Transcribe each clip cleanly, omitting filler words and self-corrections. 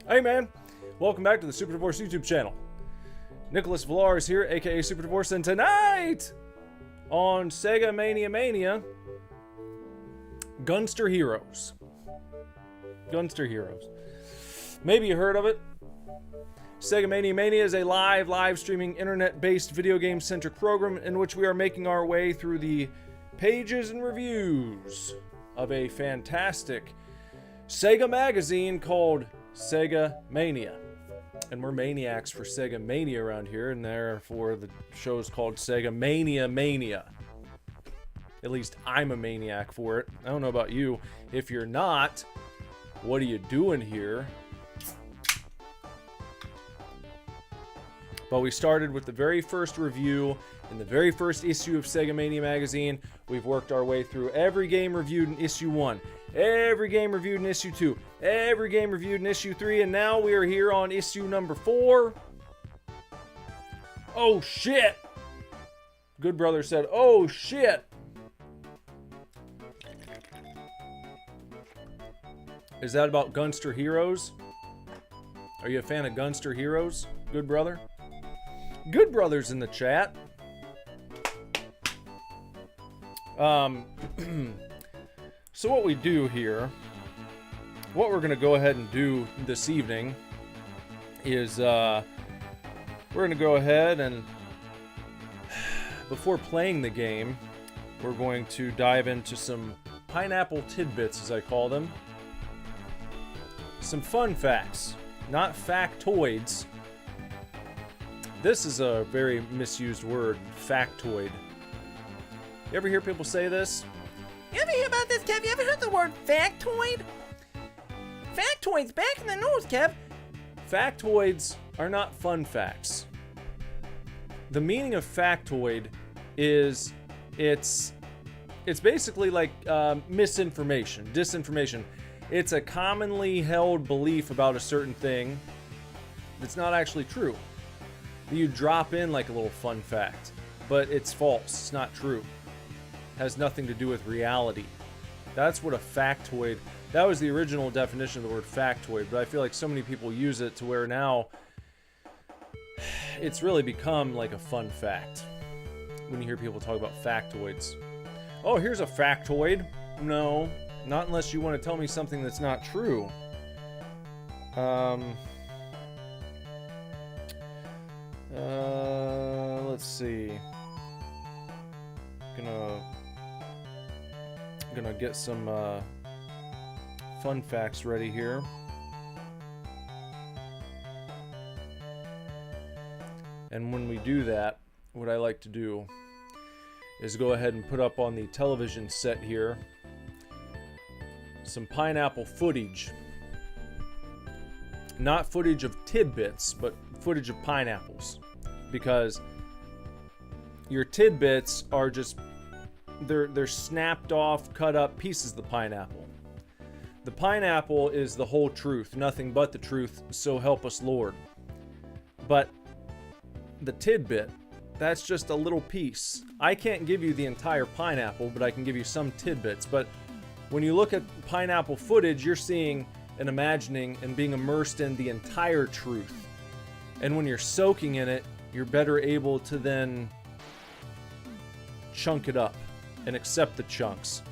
Hey man, welcome back to the Super Divorce YouTube channel. Nicholas Villar is here, aka Super Divorce, and tonight on Sega Mania, Gunstar Heroes. Gunstar Heroes. Maybe you heard of it. Sega Mania is a live streaming internet-based video game-centric program in which we are making our way through the pages and reviews of a fantastic Sega magazine called Sega Mania. And we're maniacs for Sega Mania around here, and therefore the show's called Sega Mania. At least I'm a maniac for it. I don't know about you. If you're not, what are you doing here? But we started with the very first review in the very first issue of Sega Mania magazine. We've worked our way through every game reviewed in issue 1, every game reviewed in issue 2, every game reviewed in issue 3, and now we are here on issue number 4. Oh shit! Good Brother said, oh shit! Is that about Gunstar Heroes? Are you a fan of Gunstar Heroes, Good Brother? Good Brother's in the chat. So what we do here, what we're going to go ahead and do this evening is we're going to go ahead and, before playing the game, we're going to dive into some pineapple tidbits, as I call them. Some fun facts, not factoids. This is a very misused word, factoid. You ever hear people say this? You ever hear about this, Kev? You ever heard the word factoid? Factoids back in the news, Kev. Factoids are not fun facts. The meaning of factoid is it's basically like misinformation, disinformation. It's a commonly held belief about a certain thing that's not actually true. You drop in like a little fun fact, but it's false. It's not true. It has nothing to do with reality. That's what a factoid. That was the original definition of the word factoid, but I feel like so many people use it to where now it's really become like a fun fact when you hear people talk about factoids. Oh, here's a factoid. No, not unless you want to tell me something that's not true. Let's see. Gonna get some fun facts ready here. And when we do that, what I like to do is go ahead and put up on the television set here some pineapple footage. Not footage of tidbits, but footage of pineapples. Because your tidbits are just, they're snapped off, cut up pieces of the pineapple. The pineapple is the whole truth, nothing but the truth, so help us Lord. But the tidbit, that's just a little piece. I can't give you the entire pineapple, but I can give you some tidbits. But when you look at pineapple footage, you're seeing and imagining and being immersed in the entire truth. And when you're soaking in it, you're better able to then chunk it up and accept the chunks.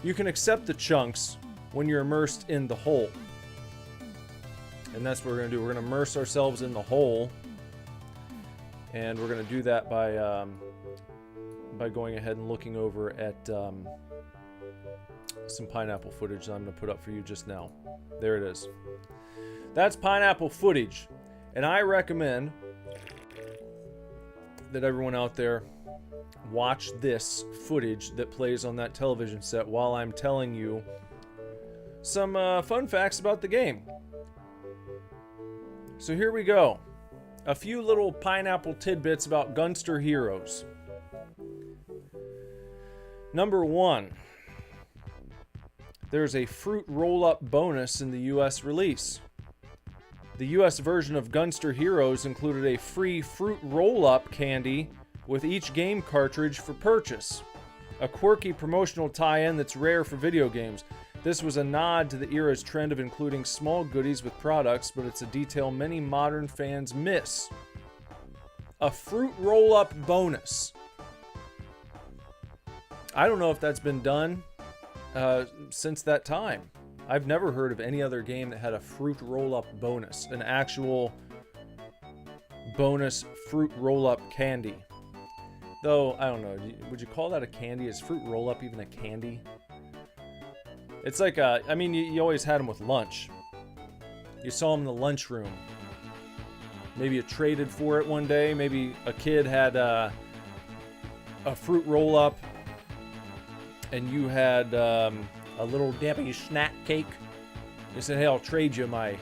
You can accept the chunks when you're immersed in the whole. And that's what we're going to do. We're going to immerse ourselves in the whole. And we're going to do that by going ahead and looking over at some pineapple footage that I'm going to put up for you just now. There it is. That's pineapple footage. And I recommend that everyone out there watch this footage that plays on that television set while I'm telling you some fun facts about the game. So here we go. A few little pineapple tidbits about Gunstar Heroes. Number 1. There's a fruit roll-up bonus in the US release. The US version of Gunstar Heroes included a free fruit roll-up candy with each game cartridge for purchase. A quirky promotional tie-in that's rare for video games. This was a nod to the era's trend of including small goodies with products, but it's a detail many modern fans miss. A fruit roll-up bonus. I don't know if that's been done since that time. I've never heard of any other game that had a fruit roll-up bonus, an actual bonus fruit roll-up candy. Though, I don't know, would you call that a candy? Is fruit roll-up even a candy? It's like I mean, you always had them with lunch. You saw them in the lunchroom. Maybe you traded for it one day. Maybe a kid had a fruit roll-up and you had a little Debbie snack cake. They said, hey, I'll trade you my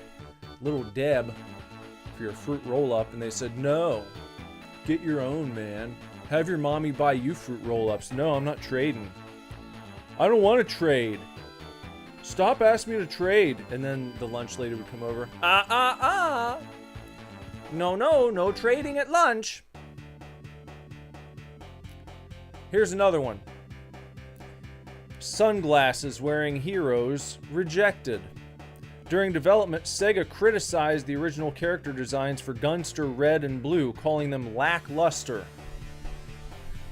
little Deb for your fruit roll-up. And they said, no, get your own, man. Have your mommy buy you fruit roll-ups. No, I'm not trading. I don't want to trade. Stop asking me to trade. And then the lunch lady would come over. No trading at lunch. Here's another one. Sunglasses wearing heroes rejected. During development, Sega criticized the original character designs for Gunstar Red and Blue, calling them lackluster.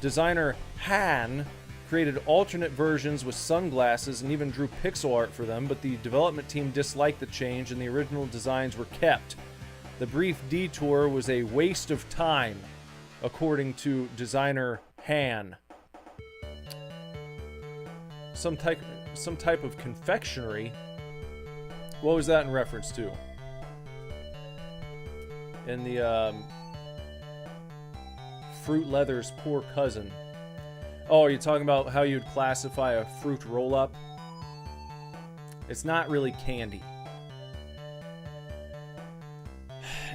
Designer Han created alternate versions with sunglasses and even drew pixel art for them, but the development team disliked the change and the original designs were kept. The brief detour was a waste of time, according to designer Han. Some type of confectionery. What was that in reference to? In the Fruit Leather's poor cousin. Oh, are you talking about how you'd classify a fruit roll-up? It's not really candy.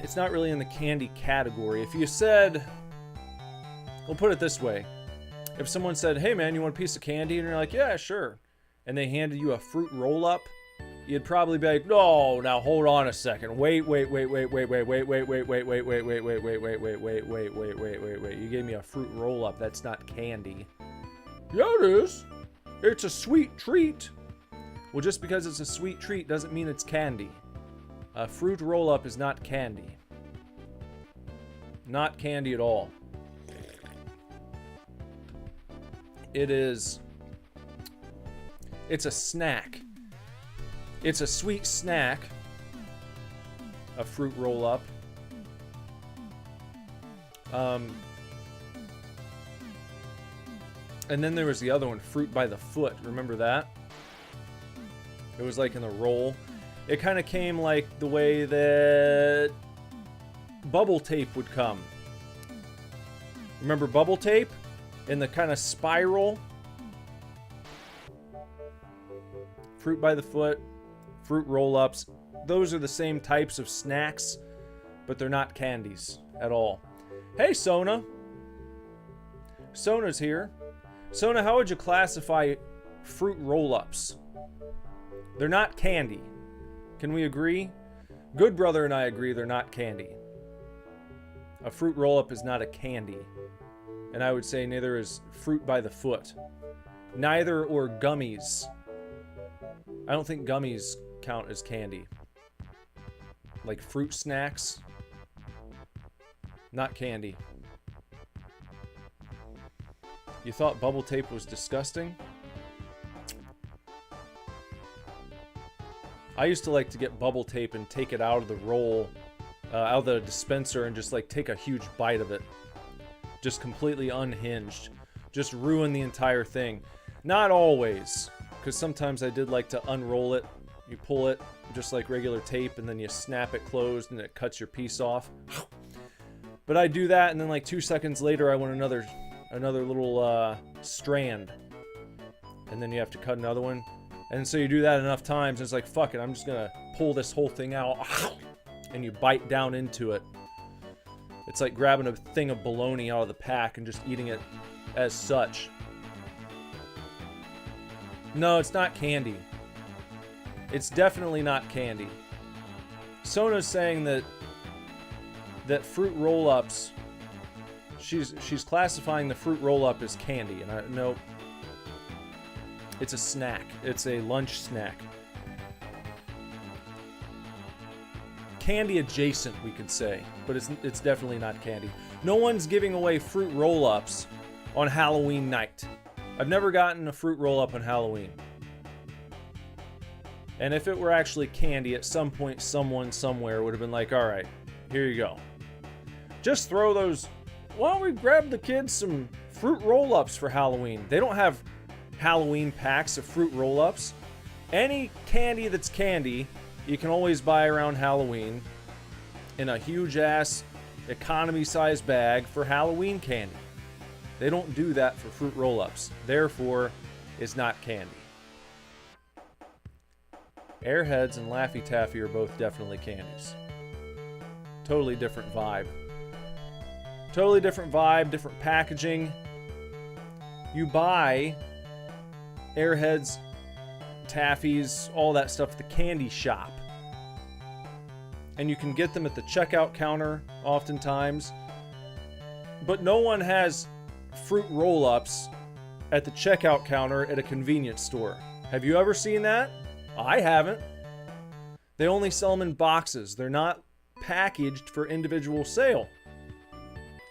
It's not really in the candy category. If you said, we'll put it this way. If someone said, hey man, you want a piece of candy? And you're like, yeah, sure. And they handed you a fruit roll-up, you'd probably be like, no, now hold on a second. Wait. You gave me a fruit roll-up. That's not candy. Yeah, it is. It's a sweet treat. Well, just because it's a sweet treat doesn't mean it's candy. A fruit roll-up is not candy. Not candy at all. It's a snack. It's a sweet snack. A fruit roll-up. And then there was the other one, fruit by the foot. Remember that? It was like in the roll. It kind of came like the way that bubble tape would come. Remember bubble tape? In the kind of spiral. Fruit by the foot, fruit roll-ups. Those are the same types of snacks, but they're not candies at all. Hey, Sona. Sona's here. Sona, how would you classify fruit roll-ups? They're not candy. Can we agree? Good Brother and I agree they're not candy. A fruit roll-up is not a candy. And I would say neither is fruit by the foot. Neither or gummies. I don't think gummies count as candy. Like fruit snacks. Not candy. You thought bubble tape was disgusting? I used to like to get bubble tape and take it out of the roll, out of the dispenser, and just like take a huge bite of it. Just completely unhinged. Just ruin the entire thing. Not always, because sometimes I did like to unroll it. You pull it just like regular tape, and then you snap it closed, and it cuts your piece off. But I do that, and then like 2 seconds later, I want another little strand, and then you have to cut another one. And so you do that enough times, and it's like, fuck it, I'm just gonna pull this whole thing out, and you bite down into it. It's like grabbing a thing of bologna out of the pack and just eating it as such. No, it's not candy. It's definitely not candy. Sona's saying that fruit roll-ups, she's classifying the fruit roll-up as candy, and no. It's a snack. It's a lunch snack. Candy adjacent, we could say, but it's definitely not candy. No one's giving away fruit roll-ups on Halloween night. I've never gotten a fruit roll-up on Halloween. And if it were actually candy, at some point someone somewhere would have been like, all right, here you go. Just throw those. Why don't we grab the kids some fruit roll-ups for Halloween? They don't have Halloween packs of fruit roll-ups. Any candy that's candy, you can always buy around Halloween in a huge-ass economy-sized bag for Halloween candy. They don't do that for fruit roll-ups. Therefore, it's not candy. Airheads and Laffy Taffy are both definitely candies. Totally different vibe. Totally different vibe, different packaging. You buy Airheads, Taffies, all that stuff at the candy shop. And you can get them at the checkout counter oftentimes. But no one has fruit roll-ups at the checkout counter at a convenience store. Have you ever seen that? I haven't. They only sell them in boxes. They're not packaged for individual sale.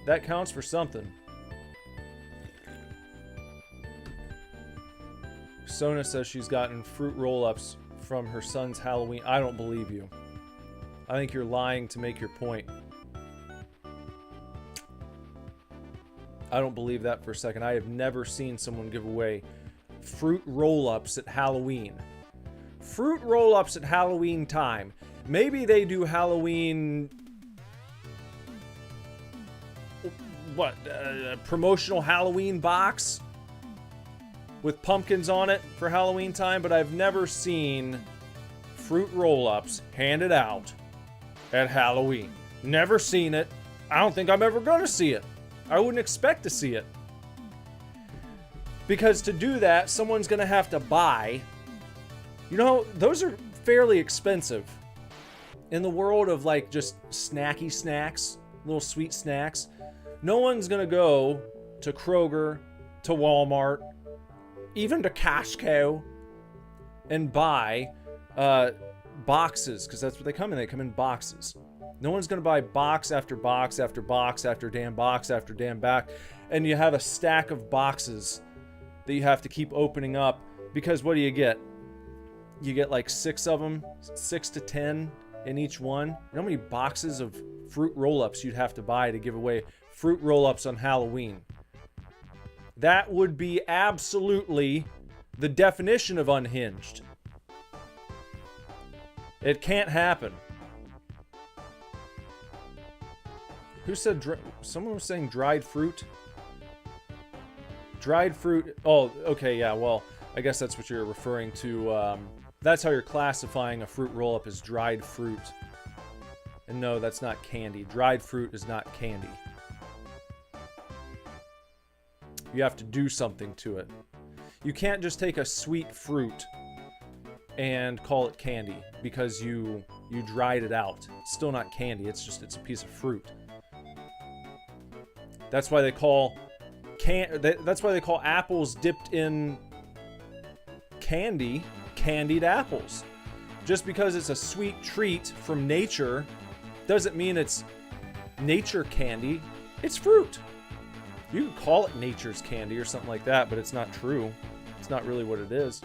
That counts for something. Sona says she's gotten fruit roll-ups from her son's Halloween. I don't believe you. I think you're lying to make your point. I don't believe that for a second. I have never seen someone give away fruit roll-ups at Halloween. Fruit roll-ups at Halloween time. Maybe they do Halloween... promotional Halloween box with pumpkins on it for Halloween time, but I've never seen fruit roll-ups handed out at Halloween. Never seen it. I don't think I'm ever gonna see it. I wouldn't expect to see it. Because to do that, someone's gonna have to buy. You know, those are fairly expensive. In the world of like just snacky snacks, little sweet snacks, no one's gonna go to Kroger, to Walmart, even to Costco, and buy boxes, because that's what they come in. They come in boxes. No one's gonna buy box after box after box after damn box after damn back, and you have a stack of boxes that you have to keep opening up, because what do you get? You get like 6 of them, 6 to 10 in each one. You know how many boxes of fruit roll-ups you'd have to buy to give away fruit roll-ups on Halloween? That would be absolutely the definition of unhinged. It can't happen. Who said someone was saying dried fruit? Dried fruit. Oh, okay, yeah, well, I guess that's what you're referring to. That's how you're classifying a fruit roll-up, as dried fruit. And no, that's not candy. Dried fruit is not candy. You have to do something to it. You can't just take a sweet fruit and call it candy because you dried it out. It's still not candy. It's a piece of fruit. That's why they call that's why they call apples dipped in candy candied apples. Just because it's a sweet treat from nature doesn't mean it's nature candy. It's fruit. You could call it nature's candy or something like that, but it's not true. It's not really what it is.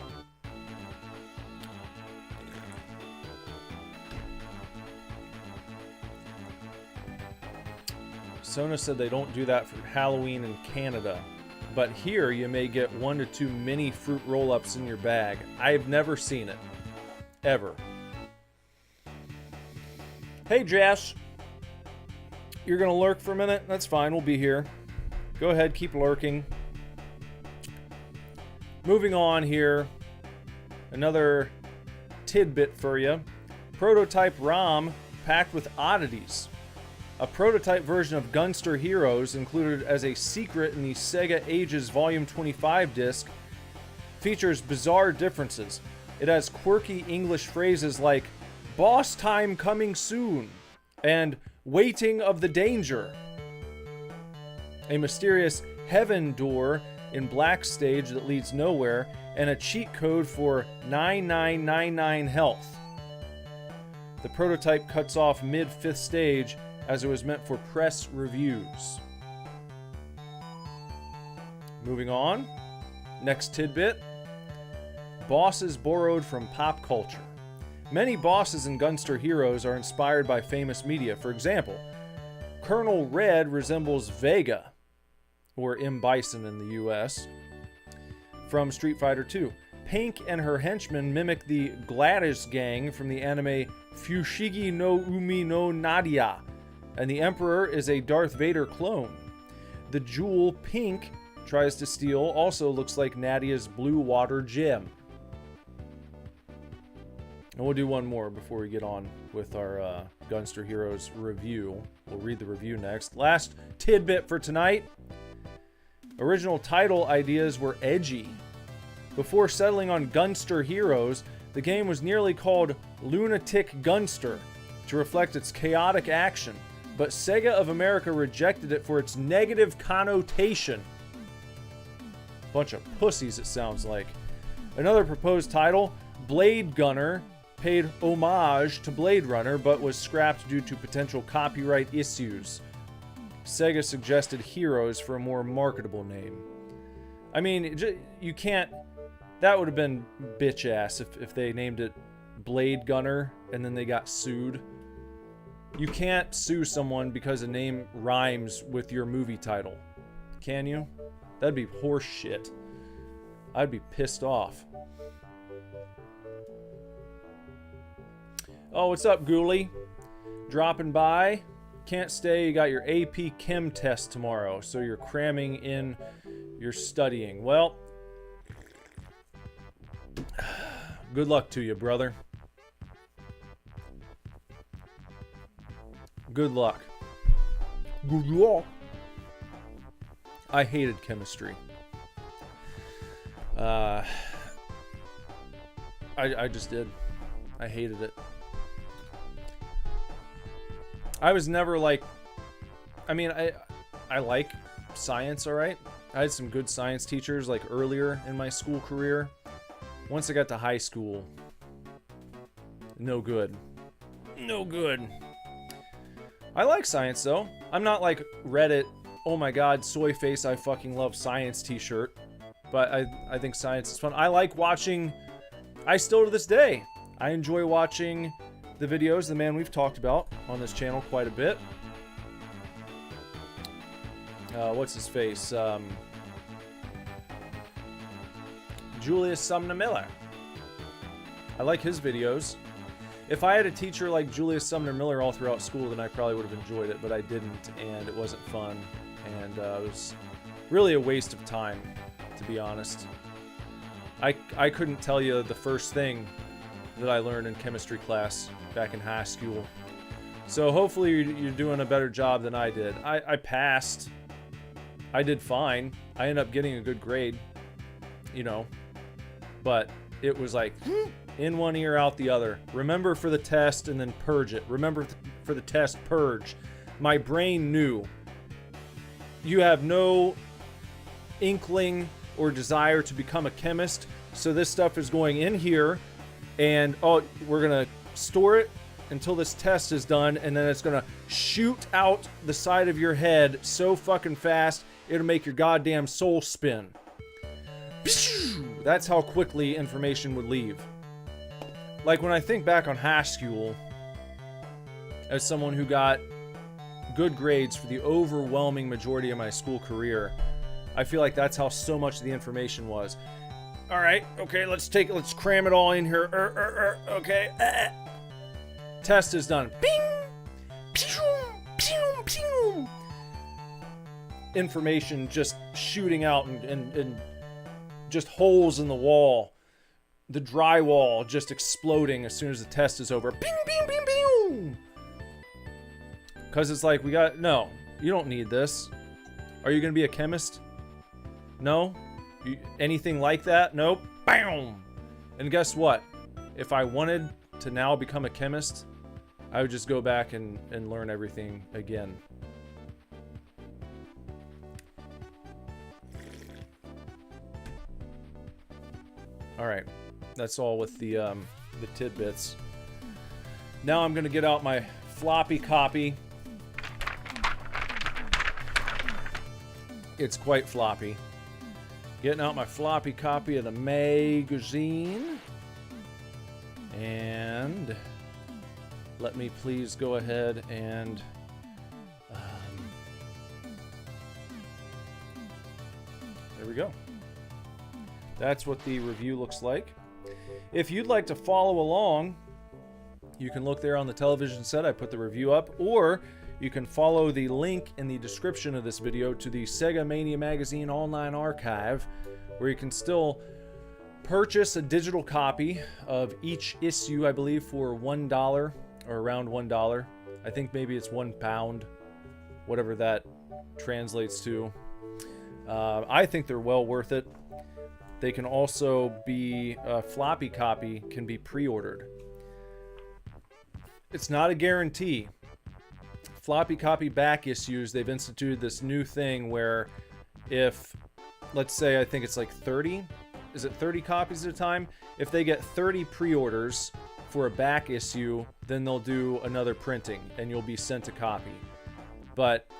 Sona said they don't do that for Halloween in Canada, but here you may get 1 to 2 mini fruit roll-ups in your bag. I've never seen it. Ever. Hey, Jess. You're gonna lurk for a minute? That's fine, we'll be here. Go ahead, keep lurking. Moving on here. Another tidbit for you. Prototype ROM packed with oddities. A prototype version of Gunstar Heroes, included as a secret in the Sega Ages Volume 25 disc, features bizarre differences. It has quirky English phrases like "boss time coming soon" and "waiting of the danger." A mysterious heaven door in black stage that leads nowhere, and a cheat code for 9999 health. The prototype cuts off mid 5th stage as it was meant for press reviews. Moving on. Next tidbit. Bosses borrowed from pop culture. Many bosses in Gunstar Heroes are inspired by famous media. For example, Colonel Red resembles Vega, or M. Bison in the US, from Street Fighter II. Pink and her henchmen mimic the Gladys gang from the anime Fushigi no Umi no Nadia, and the Emperor is a Darth Vader clone. The jewel Pink tries to steal also looks like Nadia's blue water gem. And we'll do one more before we get on with our Gunstar Heroes review. We'll read the review next. Last tidbit for tonight. Original title ideas were edgy. Before settling on Gunstar Heroes, the game was nearly called Lunatic Gunstar to reflect its chaotic action, but Sega of America rejected it for its negative connotation. Bunch of pussies, it sounds like. Another proposed title, Blade Gunner, paid homage to Blade Runner, but was scrapped due to potential copyright issues. Sega suggested Heroes for a more marketable name. I mean, you can't... That would have been bitch ass if they named it Blade Gunner and then they got sued. You can't sue someone because a name rhymes with your movie title. Can you? That'd be horse shit. I'd be pissed off. Oh, what's up, Ghoulie? Dropping by. Can't stay. You got your AP Chem test tomorrow, so you're cramming in your studying. Well, good luck to you, brother. Good luck. Good luck. I hated chemistry. I just did. I hated it. I was never like... I mean, I like science, alright? I had some good science teachers, like, earlier in my school career. Once I got to high school, no good. No good. I like science, though. I'm not like Reddit, oh my god, soy face, I fucking love science t-shirt. But I think science is fun. I like watching... I still to this day, I enjoy watching the videos, the man we've talked about on this channel quite a bit. What's his face? Julius Sumner Miller. I like his videos. If I had a teacher like Julius Sumner Miller all throughout school, then I probably would have enjoyed it, but I didn't, and it wasn't fun, and it was really a waste of time, to be honest. I couldn't tell you the first thing that I learned in chemistry class back in high school. So hopefully you're doing a better job than I did. I passed. I did fine. I ended up getting a good grade, you know, but it was like in one ear, out the other. Remember for the test and then purge it. Remember for the test, purge. My brain knew. You have no inkling or desire to become a chemist, so this stuff is going in here, and oh, we're gonna store it until this test is done, and then it's gonna shoot out the side of your head so fucking fast it'll make your goddamn soul spin. That's how quickly information would leave. Like, when I think back on high school, as someone who got good grades for the overwhelming majority of my school career, I feel like that's how so much of the information was. All right, okay, let's cram it all in here. Okay. Test is done. Bing! Pew! Pew! Pew! Information just shooting out and just holes in the wall. The drywall just exploding as soon as the test is over. Bing! Bing! Bing! Bing! Because it's like, no, you don't need this. Are you going to be a chemist? No? Anything like that? Nope. Bam! And guess what? If I wanted to now become a chemist, I would just go back and learn everything again. All right, that's all with the tidbits. Now I'm gonna get out my floppy copy. It's quite floppy. Getting out my floppy copy of the magazine. And let me please go ahead and there we go. That's what the review looks like. If you'd like to follow along, you can look there on the television set. I put the review up, or you can follow the link in the description of this video to the Sega Mania Magazine online archive, where you can still purchase a digital copy of each issue, I believe, for $1 or around $1. I think maybe it's £1, whatever that translates to. I think they're well worth it. They can also be, a floppy copy can be pre-ordered. It's not a guarantee. Floppy copy back issues, they've instituted this new thing where if, let's say, I think it's like 30, is it 30 copies at a time? If they get 30 pre-orders for a back issue, then they'll do another printing and you'll be sent a copy. But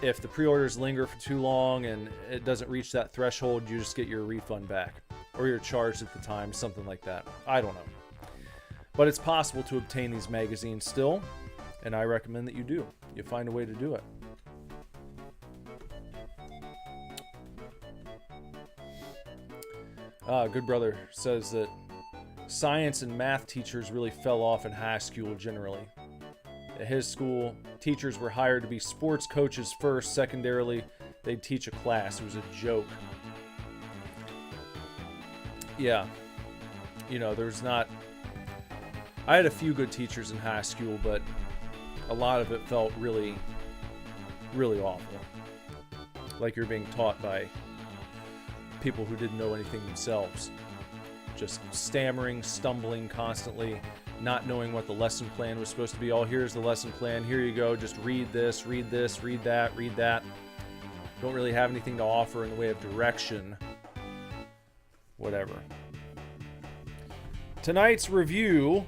if the pre-orders linger for too long and it doesn't reach that threshold, you just get your refund back. Or you're charged at the time, something like that. I don't know. But it's possible to obtain these magazines still, and I recommend that you do. You find a way to do it. Good Brother says that science and math teachers really fell off in high school generally. At his school, teachers were hired to be sports coaches first. Secondarily, they'd teach a class. It was a joke. Yeah. You know, there's not... I had a few good teachers in high school, but a lot of it felt really, really awful. Like you're being taught by people who didn't know anything themselves. Just stammering, stumbling constantly, not knowing what the lesson plan was supposed to be. Oh, here's the lesson plan. Here you go. Just read this, read that, read that. Don't really have anything to offer in the way of direction. Whatever. Tonight's review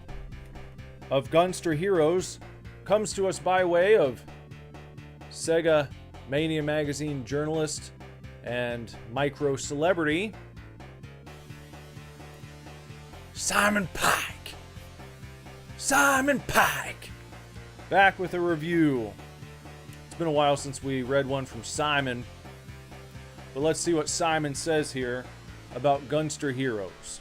of Gunstar Heroes comes to us by way of Sega Mania Magazine journalist and micro celebrity Simon Pike. Simon Pike, back with a review. It's been a while since we read one from Simon, but let's see what Simon says here about Gunstar Heroes.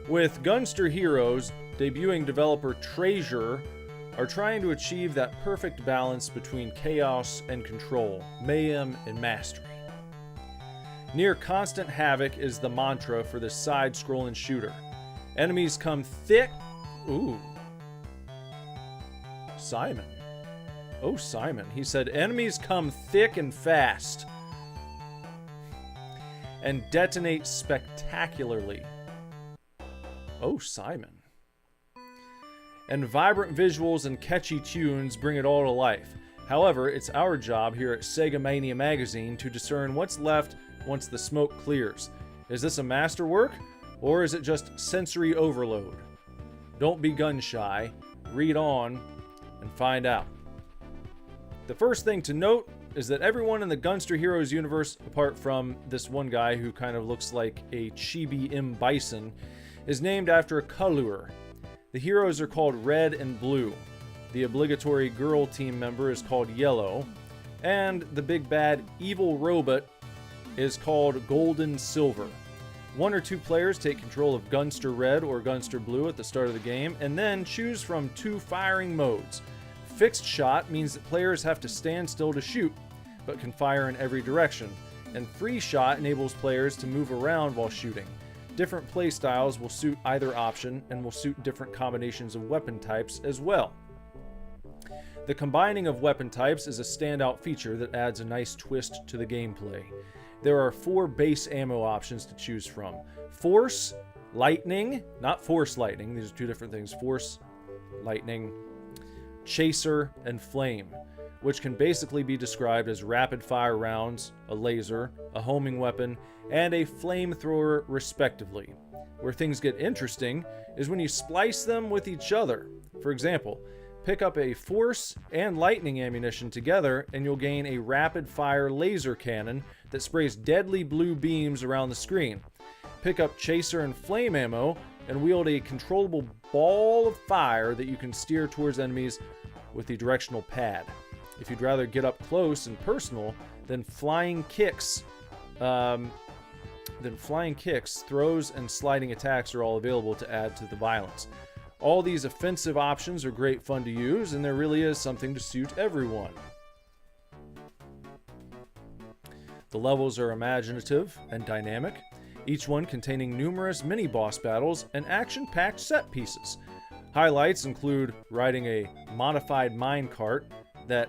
With Gunstar Heroes, debuting developer Treasure are trying to achieve that perfect balance between chaos and control, mayhem and mastery. Near constant havoc is the mantra for this side-scrolling shooter. Enemies come thick... Ooh. Simon. Oh, Simon. He said, enemies come thick and fast and detonate spectacularly. Oh, Simon. And vibrant visuals and catchy tunes bring it all to life. However, it's our job here at Sega Mania Magazine to discern what's left once the smoke clears. Is this a masterwork, or is it just sensory overload? Don't be gun shy. Read on and find out. The first thing to note is that everyone in the Gunstar Heroes universe, apart from this one guy who kind of looks like a chibi M. Bison, is named after a color. The heroes are called Red and Blue. The obligatory girl team member is called Yellow, and the big bad evil robot is called Gold and Silver. One or two players take control of Gunstar Red or Gunstar Blue at the start of the game, and then choose from two firing modes. Fixed shot means that players have to stand still to shoot, but can fire in every direction, and free shot enables players to move around while shooting. Different playstyles will suit either option, and will suit different combinations of weapon types as well. The combining of weapon types is a standout feature that adds a nice twist to the gameplay. There are 4 base ammo options to choose from. Force, Lightning, not Force Lightning, these are 2 different things. Force, Lightning, Chaser, and Flame. which can basically be described as rapid-fire rounds, a laser, a homing weapon, and a flamethrower respectively. Where things get interesting is when you splice them with each other. For example, pick up a force and lightning ammunition together and you'll gain a rapid-fire laser cannon that sprays deadly blue beams around the screen. Pick up chaser and flame ammo and wield a controllable ball of fire that you can steer towards enemies with the directional pad. If you'd rather get up close and personal, then flying kicks, throws, and sliding attacks are all available to add to the violence. All these offensive options are great fun to use, and there really is something to suit everyone. The levels are imaginative and dynamic, each one containing numerous mini-boss battles and action-packed set pieces. Highlights include riding a modified minecart that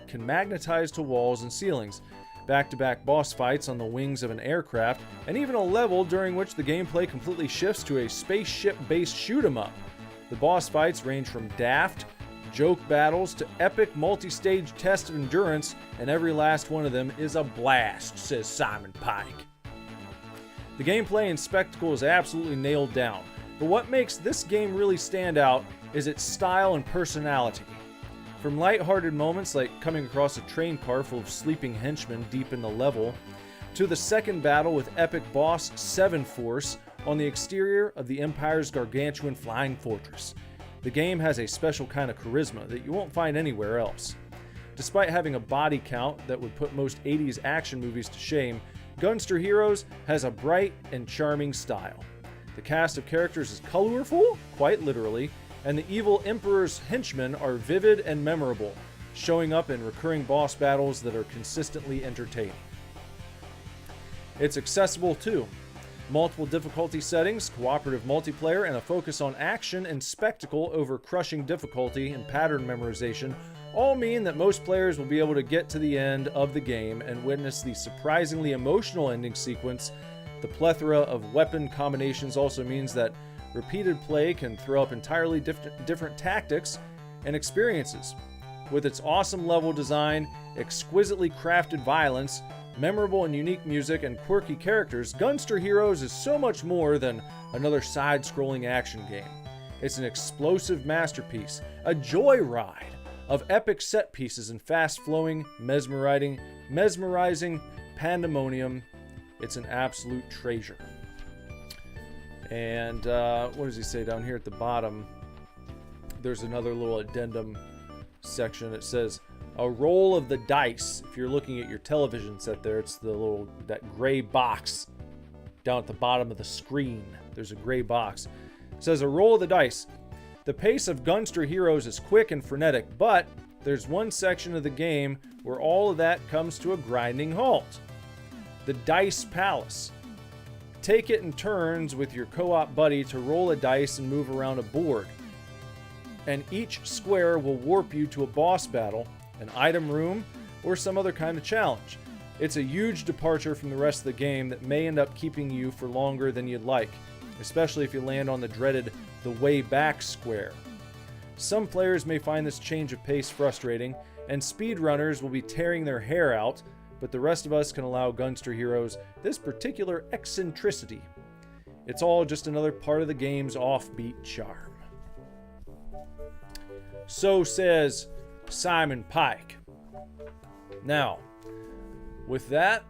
can magnetize to walls and ceilings, back-to-back boss fights on the wings of an aircraft, and even a level during which the gameplay completely shifts to a spaceship-based shoot-'em-up. The boss fights range from daft, joke battles to epic multi-stage test of endurance, and every last one of them is a blast, says Simon Pike. The gameplay and spectacle is absolutely nailed down, but what makes this game really stand out is its style and personality. From lighthearted moments like coming across a train car full of sleeping henchmen deep in the level, to the second battle with epic boss Seven Force on the exterior of the Empire's gargantuan flying fortress. The game has a special kind of charisma that you won't find anywhere else. Despite having a body count that would put most 80s action movies to shame, Gunstar Heroes has a bright and charming style. The cast of characters is colorful, quite literally, and the evil Emperor's henchmen are vivid and memorable, showing up in recurring boss battles that are consistently entertaining. It's accessible too. Multiple difficulty settings, cooperative multiplayer, and a focus on action and spectacle over crushing difficulty and pattern memorization all mean that most players will be able to get to the end of the game and witness the surprisingly emotional ending sequence. The plethora of weapon combinations also means that repeated play can throw up entirely different tactics and experiences. With its awesome level design, exquisitely crafted violence, memorable and unique music, and quirky characters, Gunstar Heroes is so much more than another side-scrolling action game. It's an explosive masterpiece, a joyride of epic set pieces and fast-flowing, mesmerizing pandemonium. It's an absolute treasure. And what does he say down here at the bottom? There's another little addendum section. It says, a roll of the dice. If you're looking at your television set there, it's that gray box down at the bottom of the screen. There's a gray box. It says, a roll of the dice. The pace of Gunstar Heroes is quick and frenetic, but there's one section of the game where all of that comes to a grinding halt. The Dice Palace. Take it in turns with your co-op buddy to roll a dice and move around a board. And each square will warp you to a boss battle, an item room, or some other kind of challenge. It's a huge departure from the rest of the game that may end up keeping you for longer than you'd like, especially if you land on the dreaded the way back square. Some players may find this change of pace frustrating, and speedrunners will be tearing their hair out, but the rest of us can allow Gunstar Heroes this particular eccentricity. It's all just another part of the game's offbeat charm. So says Simon Pike. Now, with that,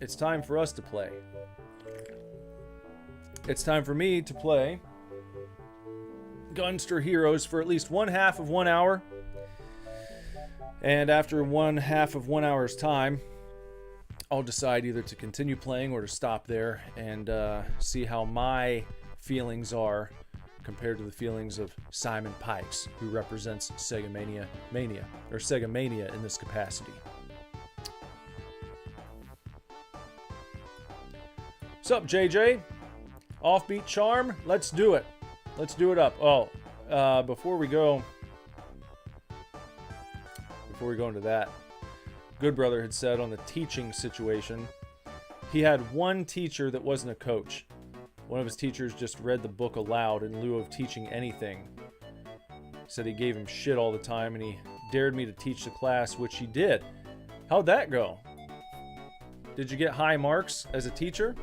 it's time for us to play. It's time for me to play Gunstar Heroes for at least one half of 1 hour. And after one half of 1 hour's time, I'll decide either to continue playing or to stop there and see how my feelings are compared to the feelings of Simon Pikes, who represents Sega Mania in this capacity. What's up, JJ? Offbeat charm? Let's do it. Let's do it up. Oh, before we go into that, Good Brother had said on the teaching situation, he had one teacher that wasn't a coach. One of his teachers just read the book aloud in lieu of teaching anything. Said he gave him shit all the time and he dared me to teach the class, which he did. How'd that go? Did you get high marks as a teacher?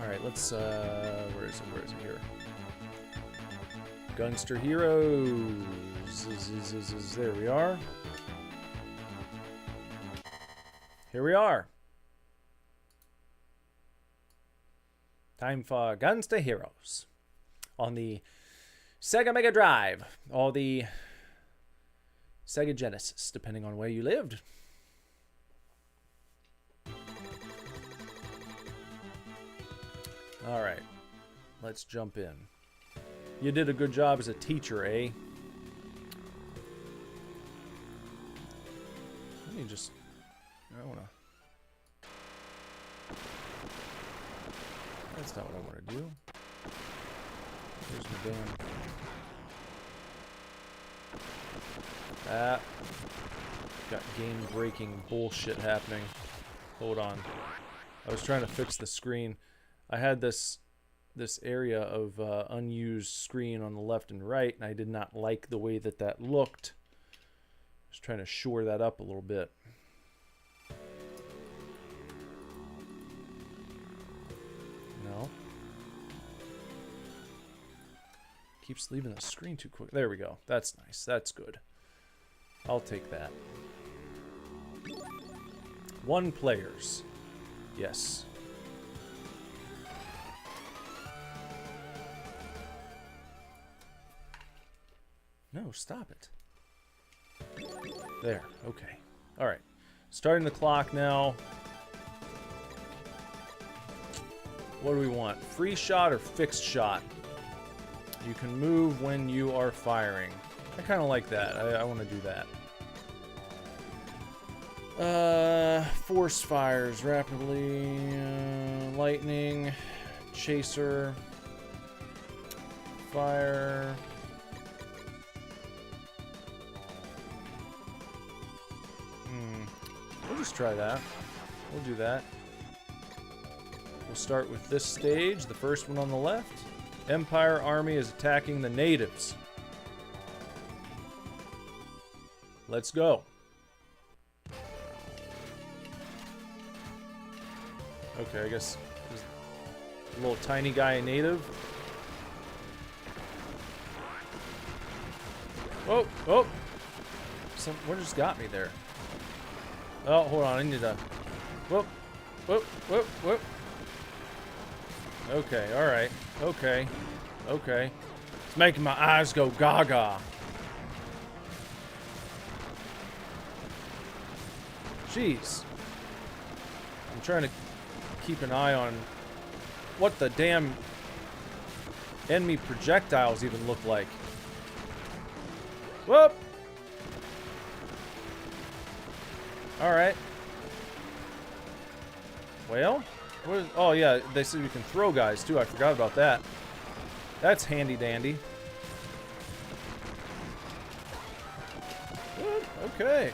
Alright, let's, where is it here? Gunstar Heroes. There we are. Here we are. Time for Gunstar Heroes. On the Sega Mega Drive, or the Sega Genesis, depending on where you lived. Alright, let's jump in. You did a good job as a teacher, eh? Let me just... I wanna... That's not what I want to do. Here's my damn... Ah. Got game-breaking bullshit happening. Hold on. I was trying to fix the screen. I had this area of unused screen on the left and right, and I did not like the way that looked. I was trying to shore that up a little bit. No. Keeps leaving the screen too quick. There we go. That's nice. That's good. I'll take that. 1 players. Yes. No, stop it. There. Okay. All right. Starting the clock now. What do we want? Free shot or fixed shot? You can move when you are firing. I kind of like that. I want to do that. Force fires rapidly. Lightning. Chaser. Fire. We'll just try that. We'll do that. We'll start with this stage, the first one on the left. Empire Army is attacking the natives. Let's go. Okay, I guess there's a little tiny guy, a native. Oh, oh! What just got me there? Oh, hold on, I need to... Whoop, whoop, whoop, whoop. Okay, alright. Okay. Okay. It's making my eyes go gaga. Jeez. I'm trying to keep an eye on what the damn enemy projectiles even look like. Whoop! Alright. Well, oh yeah, they said we can throw guys too. I forgot about that. That's handy dandy. Good. Okay.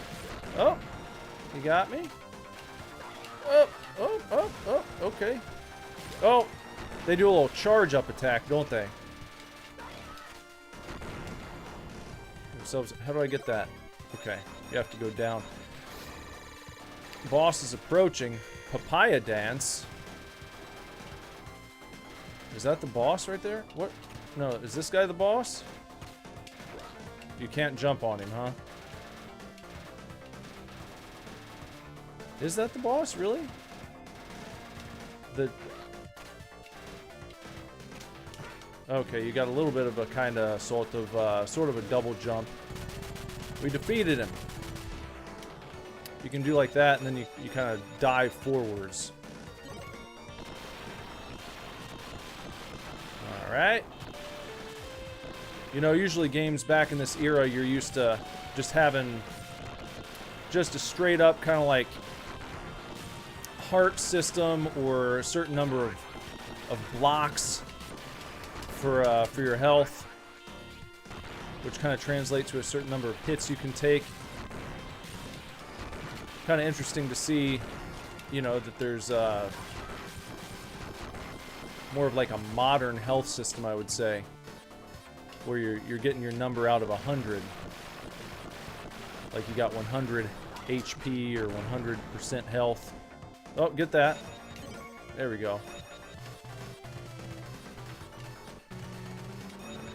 Oh, you got me? Oh, oh, oh, oh, okay. Oh, they do a little charge up attack, don't they? Themselves. How do I get that? Okay, you have to go down. Boss is approaching. Papaya dance. Is that the boss right there? What? No, is this guy the boss? You can't jump on him, huh? Is that the boss, really? Okay, you got a little bit of a kind of sort of a double jump. We defeated him. You can do like that, and then you kind of dive forwards. Alright. You know, usually games back in this era, you're used to just having just a straight up kind of like heart system or a certain number of blocks for your health, which kind of translates to a certain number of hits you can take. Kind of interesting to see, you know, that there's more of like a modern health system, I would say, where you're getting your number out of 100. Like you got 100 HP or 100% health. Oh, get that. There we go.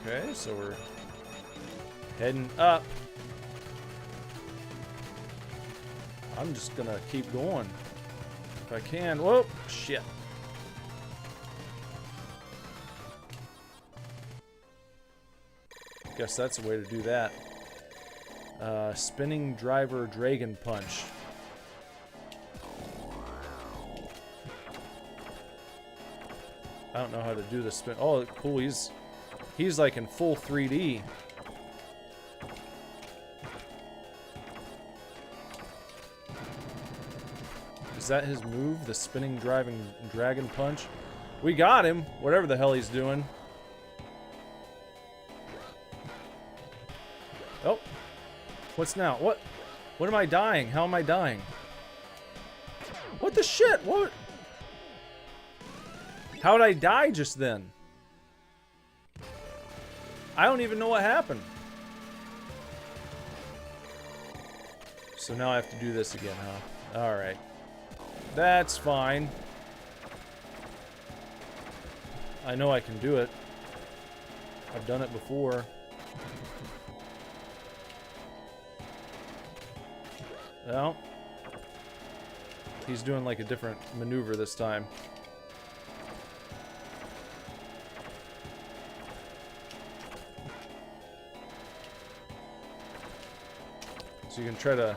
Okay, so we're heading up. I'm just gonna keep going if I can. Whoa, shit. Guess that's a way to do that. Spinning driver dragon punch. I don't know how to do the spin. Oh, cool. He's like in full 3D. Is that his move? The spinning driving dragon punch? We got him. Whatever the hell he's doing. Oh. What's now? What? What am I dying? How am I dying? What the shit? What? How did I die just then? I don't even know what happened. So now I have to do this again, huh? Alright. That's fine. I know I can do it. I've done it before. Well, he's doing like a different maneuver this time. So you can try to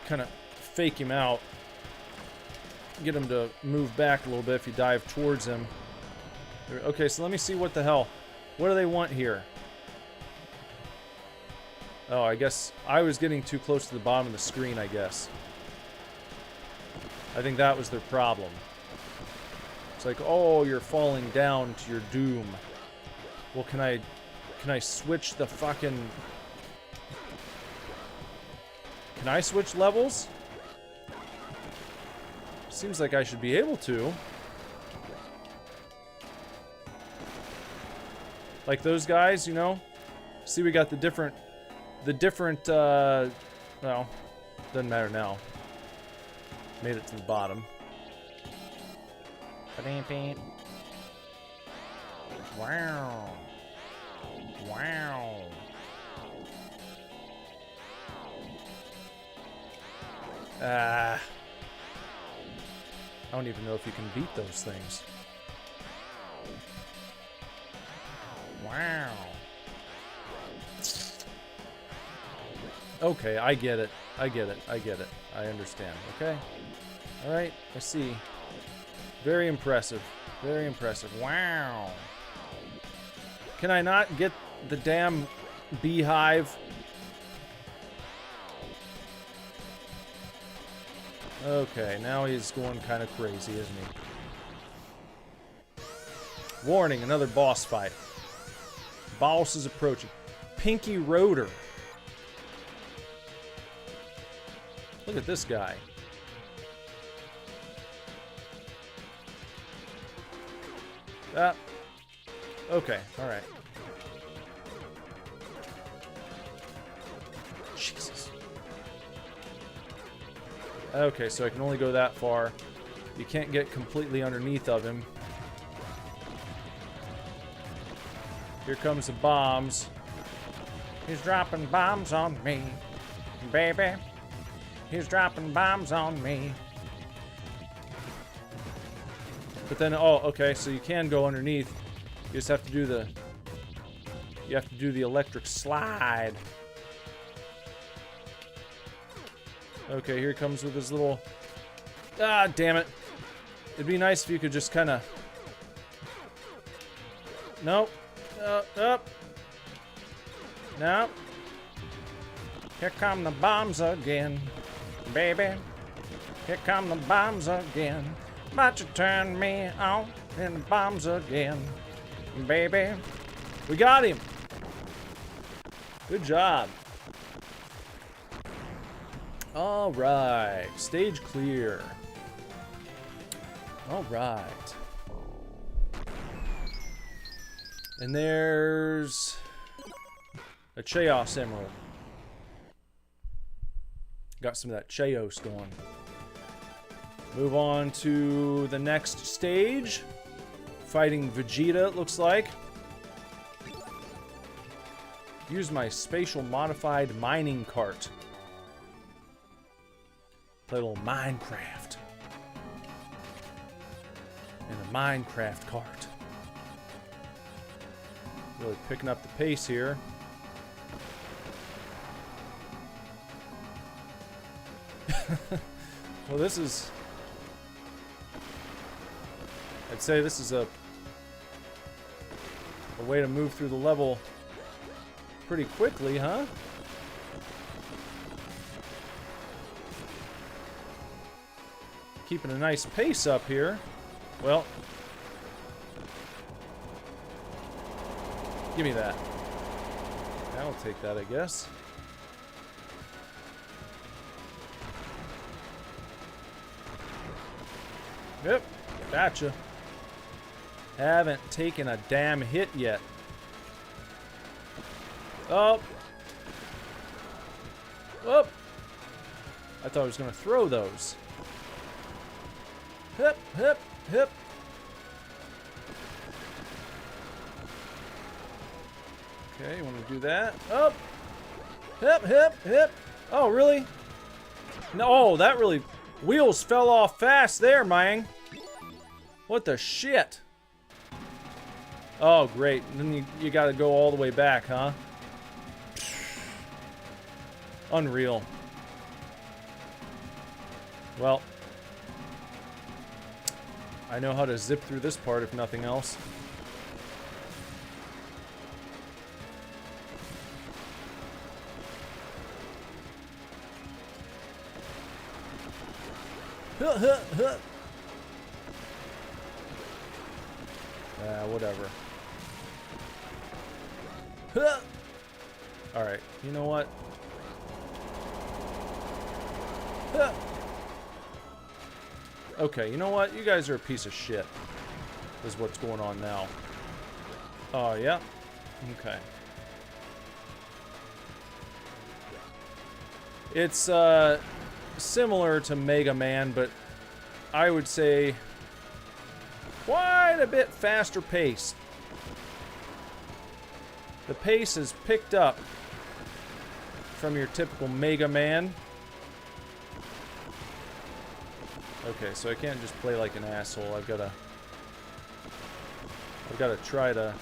kind of fake him out. Get him to move back a little bit if you dive towards him. Okay, so let me see what the hell. What do they want here? Oh, I guess I was getting too close to the bottom of the screen, I guess. I think that was their problem. It's like, oh, you're falling down to your doom. Well, can I switch the fucking... Can I switch levels? Seems like I should be able to. Like those guys, you know? See, we got the different, well, doesn't matter now. Made it to the bottom. Wow. Wow. I don't even know if you can beat those things. Wow. Okay, I get it. I get it. I get it. I understand. Okay. Alright, I see. Very impressive. Very impressive. Wow. Can I not get the damn beehive? Okay, now he's going kind of crazy, isn't he? Warning, another boss fight. Boss is approaching. Pinky Rotor. Look at this guy. Okay, alright. Jesus. Okay, so I can only go that far. You can't get completely underneath of him. Here comes the bombs. He's dropping bombs on me, baby. He's dropping bombs on me. But then, oh, okay, so you can go underneath. You just have to do the... You have to do the electric slide. Okay, here he comes with his little... Ah, damn it. It'd be nice if you could just kind of... Nope. Up. Nope. Here come the bombs again, baby. Here come the bombs again. About to turn me on in the bombs again, baby. We got him. Good job. All right, stage clear. All right. And there's a Chaos Emerald. Got some of that Chaos going. Move on to the next stage. Fighting Vegeta, it looks like. Use my spatial modified mining cart. Play a little Minecraft. In a Minecraft cart. Really picking up the pace here. Well, this is... I'd say this is a way to move through the level pretty quickly, huh? Keeping a nice pace up here. Well, give me that. I'll take that, I guess. Yep, gotcha. Haven't taken a damn hit yet. Oh. Oh. I thought I was going to throw those. Hip, hip, hip. Okay, you want to do that? Up. Hip, hip, hip. Oh, really? No, that really... Wheels fell off fast there, man. What the shit? Oh, great. And then you gotta go all the way back, huh? Unreal. Well, I know how to zip through this part, if nothing else. Huh, huh, huh. Whatever. Huh. Alright, you know what? Huh. Okay, you know what? You guys are a piece of shit. Is what's going on now. Oh, yeah? Okay. It's, similar to Mega Man, but I would say quite a bit faster pace. The pace is picked up from your typical Mega Man. Okay, so I can't just play like an asshole. I've got to try to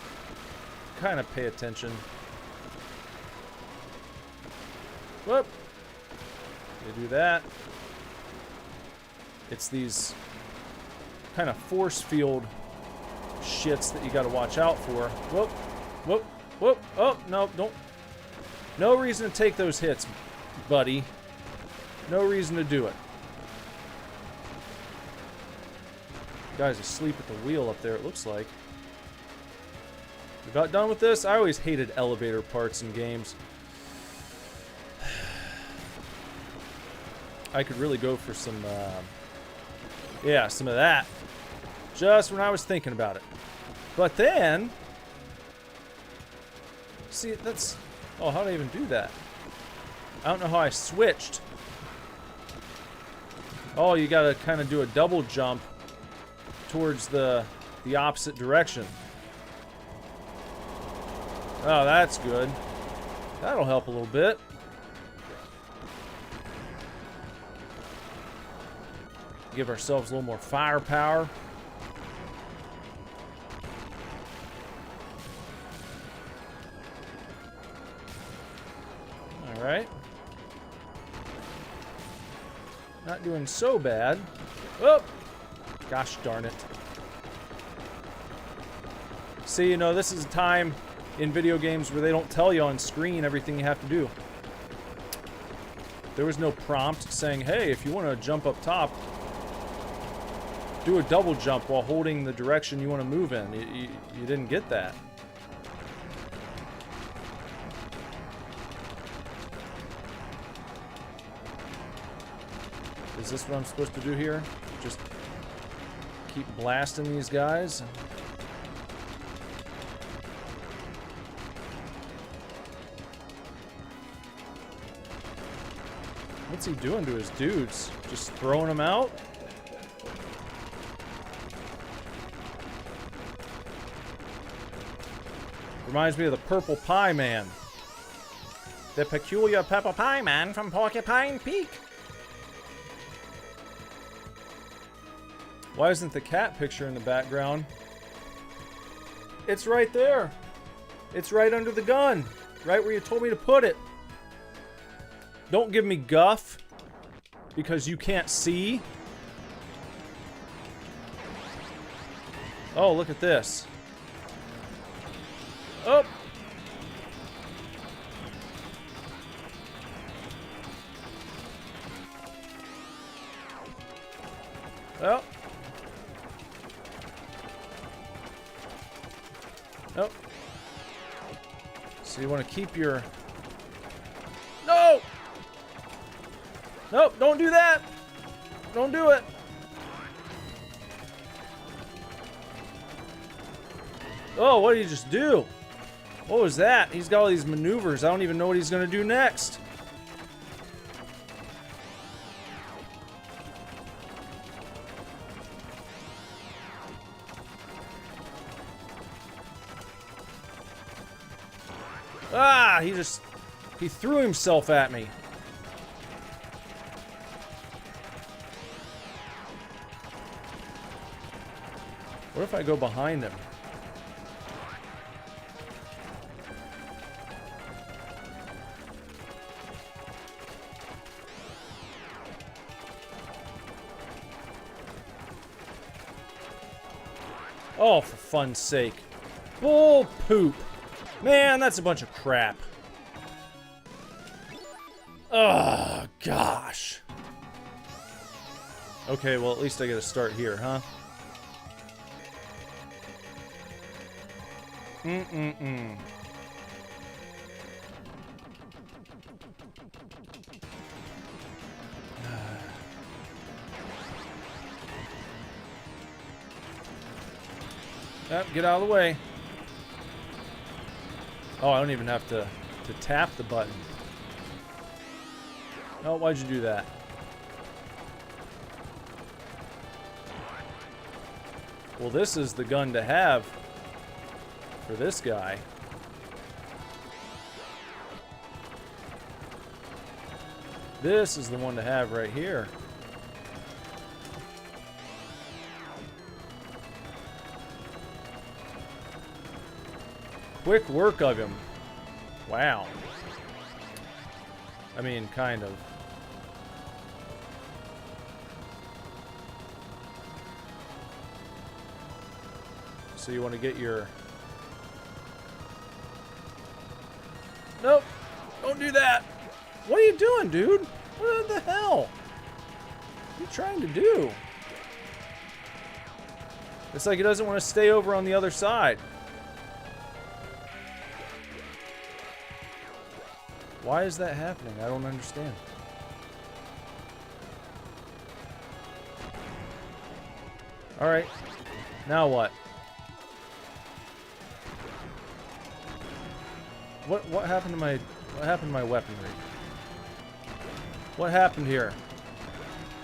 kind of pay attention. Whoop. You do that. It's these kind of force field shits that you got to watch out for. Whoop, whoop, whoop. Oh, no, don't. No reason to take those hits, buddy. No reason to do it. Guy's asleep at the wheel up there, it looks like. We got done with this? I always hated elevator parts in games. I could really go for some, yeah, some of that. Just when I was thinking about it. But then... See, that's... Oh, how did I even do that? I don't know how I switched. Oh, you gotta kind of do a double jump towards the opposite direction. Oh, that's good. That'll help a little bit. Give ourselves a little more firepower. All right. Not doing so bad. Oh, gosh darn it. See, you know, this is a time in video games where they don't tell you on screen everything you have to do. There was no prompt saying, hey, if you want to jump up top, do a double jump while holding the direction you want to move in. You didn't get that. Is this what I'm supposed to do here? Just keep blasting these guys? What's he doing to his dudes? Just throwing them out? Reminds me of the Purple Pie Man. The peculiar purple pie man from Porcupine Peak. Why isn't the cat picture in the background? It's right there. It's right under the gun. Right where you told me to put it. Don't give me guff. Because you can't see. Oh, look at this. Oh! Oh. Oh. So you want to keep your... No! Nope, don't do that! Don't do it! Oh, what did he just do? What was that? He's got all these maneuvers. I don't even know what he's going to do next. Ah, he threw himself at me. What if I go behind him? Oh, for fun's sake. Bull poop. Man, that's a bunch of crap. Oh, gosh. Okay, well, at least I get to start here, huh? Mm-mm-mm. Yep, get out of the way. Oh, I don't even have to tap the button. Oh, why'd you do that? Well, this is the gun to have for this guy. This is the one to have right here. Quick work of him. Wow. I mean, kind of. So you want to get your... Nope. Don't do that. What are you doing, dude? What the hell? What are you trying to do? It's like he doesn't want to stay over on the other side. Why is that happening? I don't understand. Alright. Now what? What happened to my weaponry? What happened here?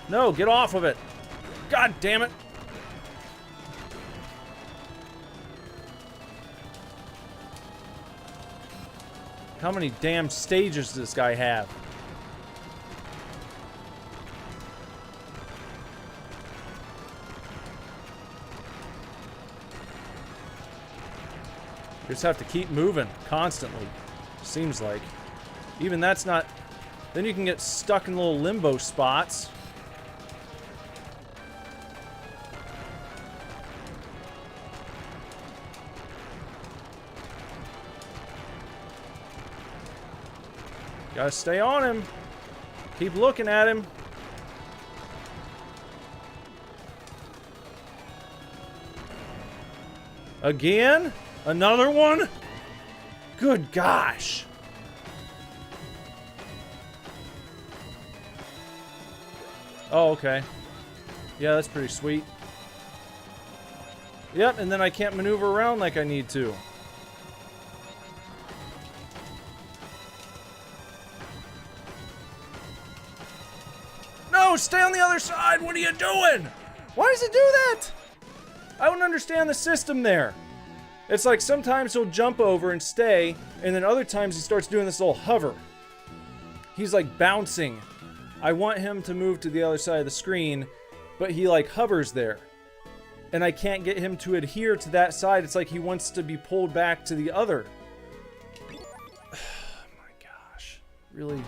No, get off of it! God damn it! How many damn stages does this guy have? You just have to keep moving constantly. Seems like. Even that's not... Then you can get stuck in little limbo spots. Gotta stay on him. Keep looking at him. Again? Another one? Good gosh. Oh, okay. Yeah, that's pretty sweet. Yep, and then I can't maneuver around like I need to. No, stay on the other side. What are you doing? Why does it do that? I don't understand the system there. It's like sometimes he'll jump over and stay, and then other times he starts doing this little hover. He's like bouncing. I want him to move to the other side of the screen, but he like hovers there. And I can't get him to adhere to that side. It's like he wants to be pulled back to the other. Oh my gosh. Really?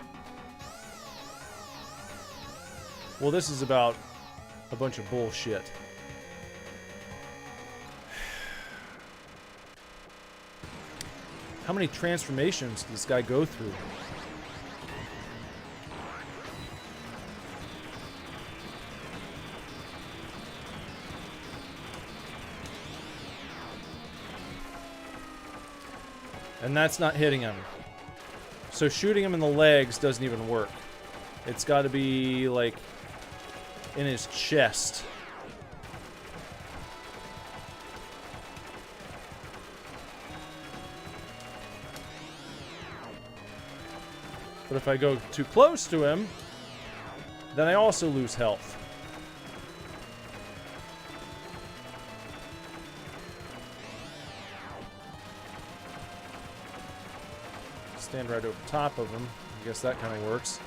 Well, this is about a bunch of bullshit. How many transformations does this guy go through? And that's not hitting him. So shooting him in the legs doesn't even work. It's got to be, like, in his chest. But if I go too close to him, then I also lose health. Stand right over top of him. I guess that kind of works.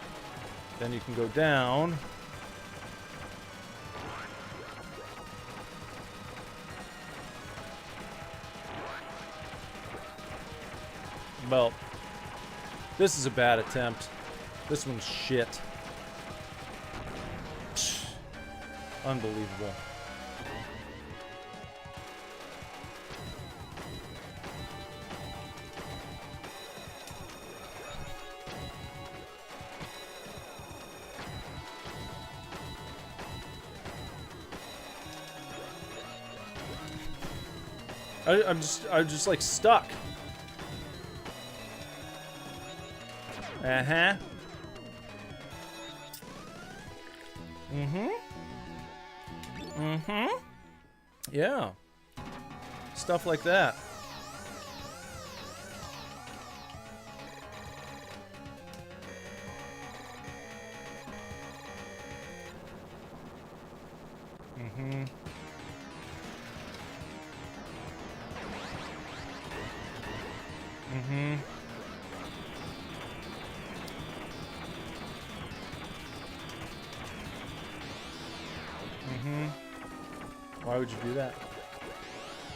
Then you can go down. Well, this is a bad attempt. This one's shit. Unbelievable. I'm just like stuck. Uh-huh. Mm-hmm. Mm-hmm. Yeah. Stuff like that. Mm-hmm. Mm-hmm. Mm-hmm. Why would you do that?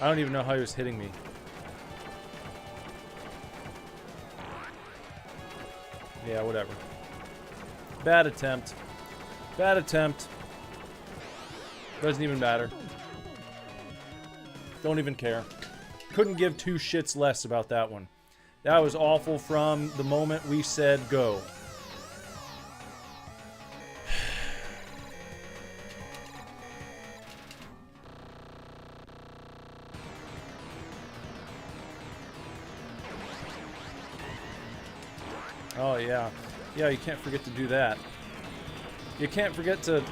I don't even know how he was hitting me. Yeah, whatever. Bad attempt. Bad attempt. Doesn't even matter. Don't even care. Couldn't give two shits less about that one. That was awful from the moment we said go. Oh, yeah. Yeah, you can't forget to do that. You can't forget to...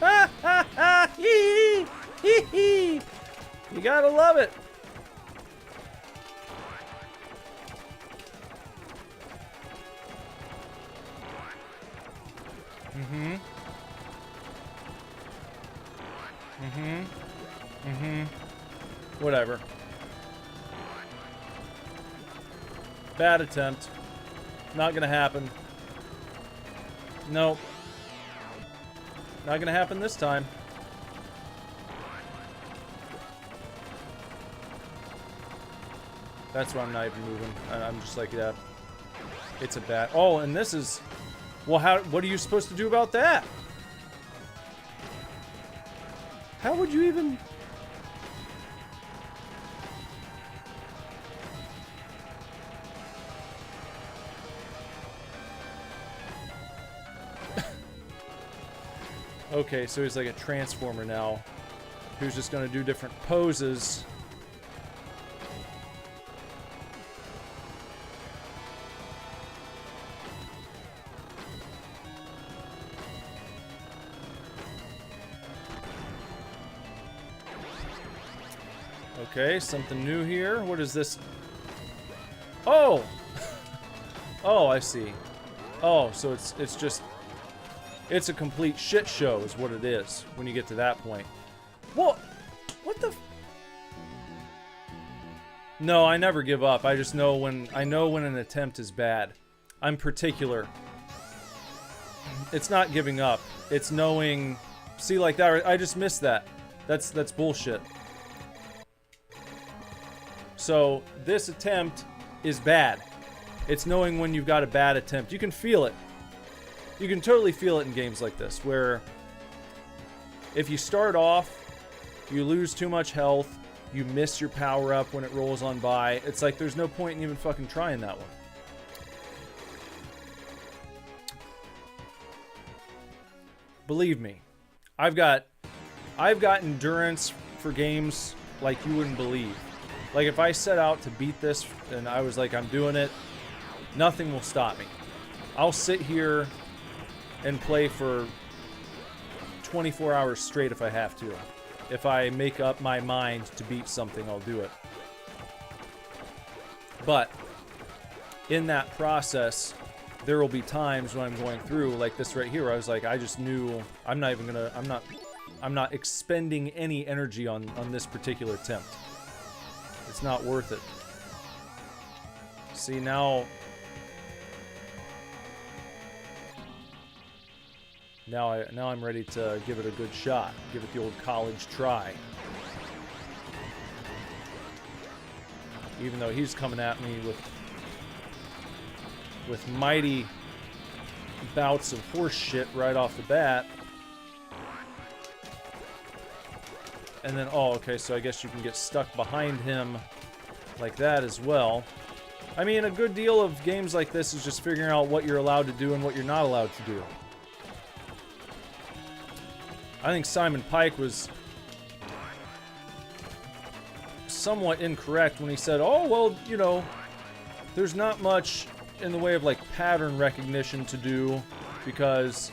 Ha ha ha! Hee hee! Hee hee! You gotta love it! Mm-hmm. Mm-hmm. Mm-hmm. Whatever. Bad attempt. Not gonna happen. Nope. Not gonna happen this time. That's why I'm not even moving. I'm just like that. It's a bad... Oh, and this is... Well, what are you supposed to do about that? How would you even... Okay, so he's like a transformer now, who's just gonna do different poses. Okay, something new here. What is this? Oh! Oh, I see. Oh, so it's just... It's a complete shit show is what it is when you get to that point. Well, what the... No, I never give up. I just know when... I know when an attempt is bad. I'm particular. It's not giving up. It's knowing... See, like that, I just missed that. That's bullshit. So, this attempt is bad. It's knowing when you've got a bad attempt. You can feel it. You can totally feel it in games like this, where if you start off, you lose too much health, you miss your power-up when it rolls on by. It's like there's no point in even fucking trying that one. Believe me, I've got endurance for games like you wouldn't believe. Like if I set out to beat this and I was like, I'm doing it, nothing will stop me. I'll sit here and play for 24 hours straight if I have to. If I make up my mind to beat something, I'll do it. But in that process, there will be times when I'm going through like this right here where I was like, I just knew I'm not expending any energy on this particular attempt. It's not worth it. See, now I'm ready to give it a good shot. Give it the old college try. Even though he's coming at me with mighty bouts of horse shit right off the bat. And then, oh, okay, so I guess you can get stuck behind him like that as well. I mean, a good deal of games like this is just figuring out what you're allowed to do and what you're not allowed to do. I think Simon Pike was somewhat incorrect when he said, oh, well, you know, there's not much in the way of, like, pattern recognition to do because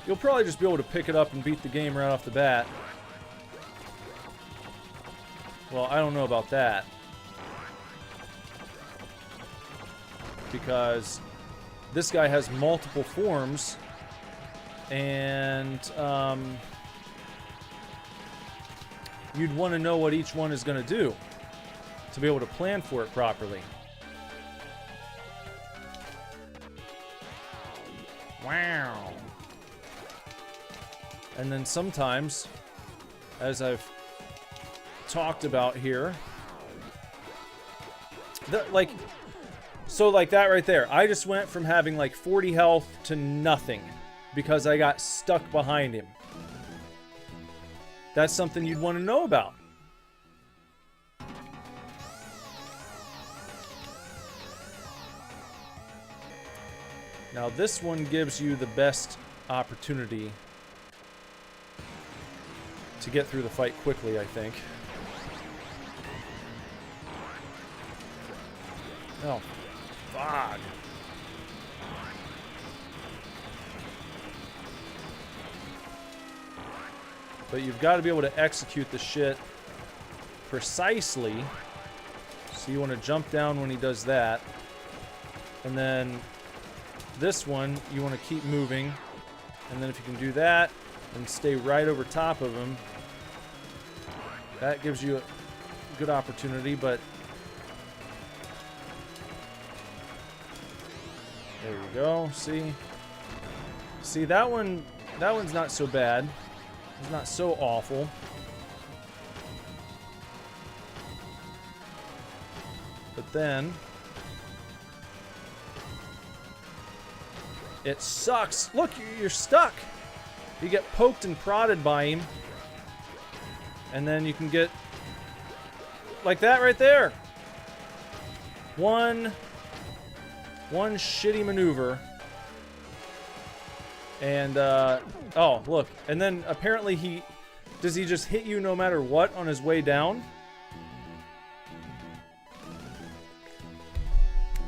you'll probably just be able to pick it up and beat the game right off the bat. Well, I don't know about that. Because this guy has multiple forms, and you'd want to know what each one is going to do to be able to plan for it properly. Wow. And then sometimes, as I've talked about here, so like that right there, I just went from having like 40 health to nothing because I got stuck behind him. That's something you'd want to know about. Now this one gives you the best opportunity to get through the fight quickly, I think. Oh, fuck. But you've got to be able to execute the shit precisely. So you want to jump down when he does that. And then this one, you want to keep moving. And then if you can do that and stay right over top of him, that gives you a good opportunity, but there you go. See that one's not so bad. It's not so awful. But then it sucks. Look, you're stuck. You get poked and prodded by him. And then you can get like that right there. One shitty maneuver. And, oh, look. And then apparently does he just hit you no matter what on his way down?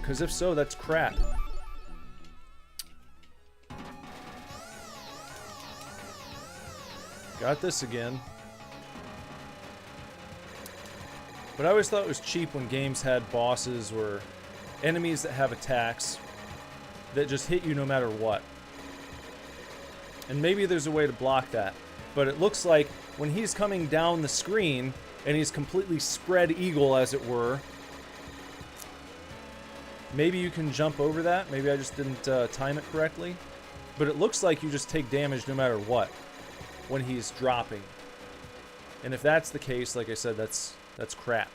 Because if so, that's crap. Got this again. But I always thought it was cheap when games had bosses or enemies that have attacks that just hit you no matter what. And maybe there's a way to block that. But it looks like when he's coming down the screen and he's completely spread eagle, as it were, maybe you can jump over that. Maybe I just didn't time it correctly. But it looks like you just take damage no matter what when he's dropping. And if that's the case, like I said, that's crap.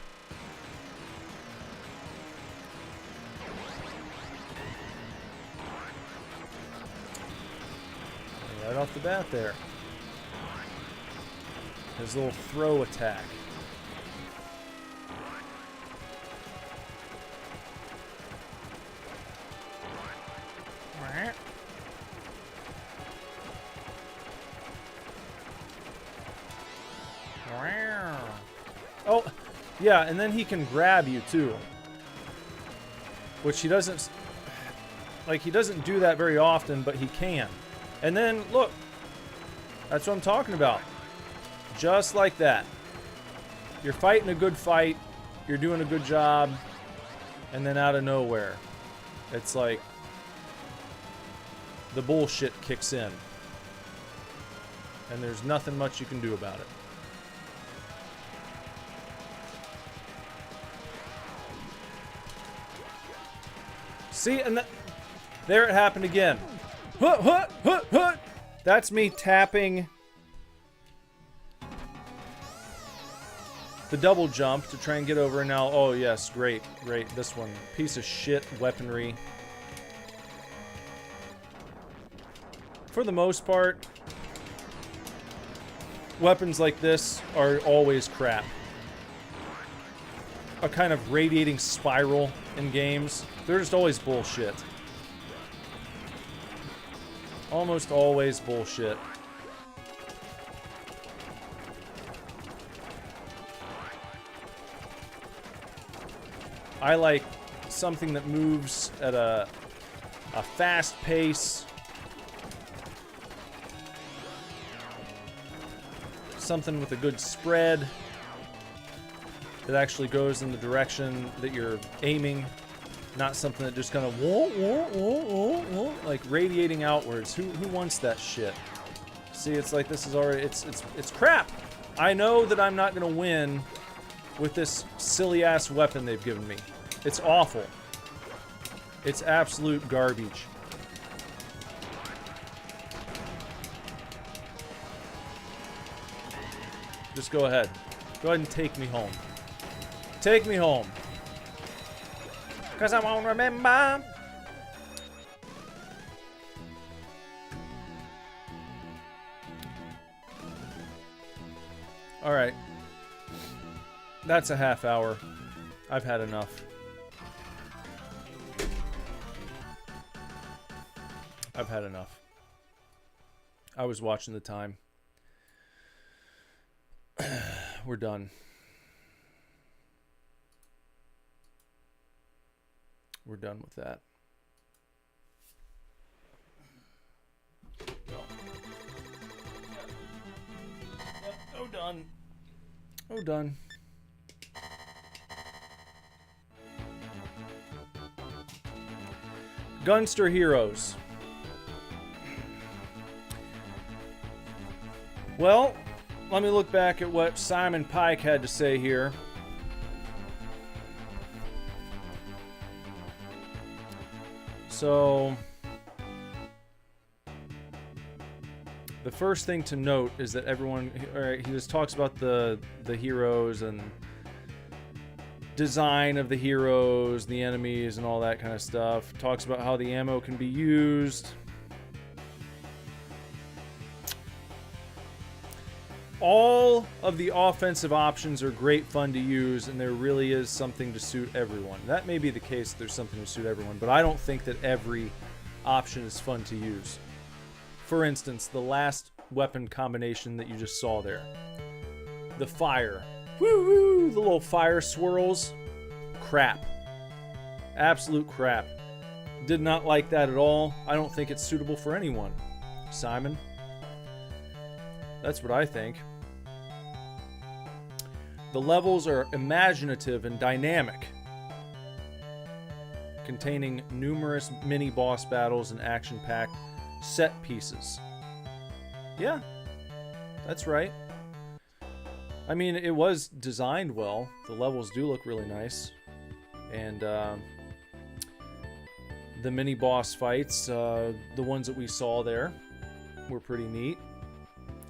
Right off the bat there. His little throw attack. Oh, yeah, and then he can grab you too. Which he doesn't... Like, he doesn't do that very often, but he can. And then, look. That's what I'm talking about. Just like that. You're fighting a good fight. You're doing a good job. And then out of nowhere, it's like the bullshit kicks in. And there's nothing much you can do about it. See, and there it happened again. Hut, hut, hut, hut. That's me tapping the double jump to try and get over. And now, oh yes, great, great. This one, piece of shit weaponry. For the most part, weapons like this are always crap. A kind of radiating spiral in games. They're just always bullshit. Almost always bullshit. I like something that moves at a fast pace. Something with a good spread that actually goes in the direction that you're aiming. Not something that just kind of like radiating outwards. Who wants that shit? See, it's like this is already it's crap. I know that I'm not gonna win with this silly ass weapon they've given me. It's awful. It's absolute garbage. Just go ahead. Go ahead and take me home. Take me home. 'Cause I won't remember. Alright. That's a half hour. I've had enough. I've had enough. I was watching the time. We're done. We're done with that. Oh, done. Oh, done. Gunstar Heroes. Well, let me look back at what Simon Pike had to say here. So, the first thing to note is that everyone, he just talks about the heroes and design of the heroes, the enemies, and all that kind of stuff. Talks about how the ammo can be used. All of the offensive options are great fun to use, and there really is something to suit everyone. That may be the case, there's something to suit everyone, but I don't think that every option is fun to use. For instance, the last weapon combination that you just saw there. The fire. Woo-woo! The little fire swirls. Crap. Absolute crap. Did not like that at all. I don't think it's suitable for anyone. Simon? That's what I think. The levels are imaginative and dynamic. containing numerous mini boss battles and action-packed set pieces. Yeah, that's right. I mean, it was designed well. The levels do look really nice. And the mini boss fights, the ones that we saw there, were pretty neat.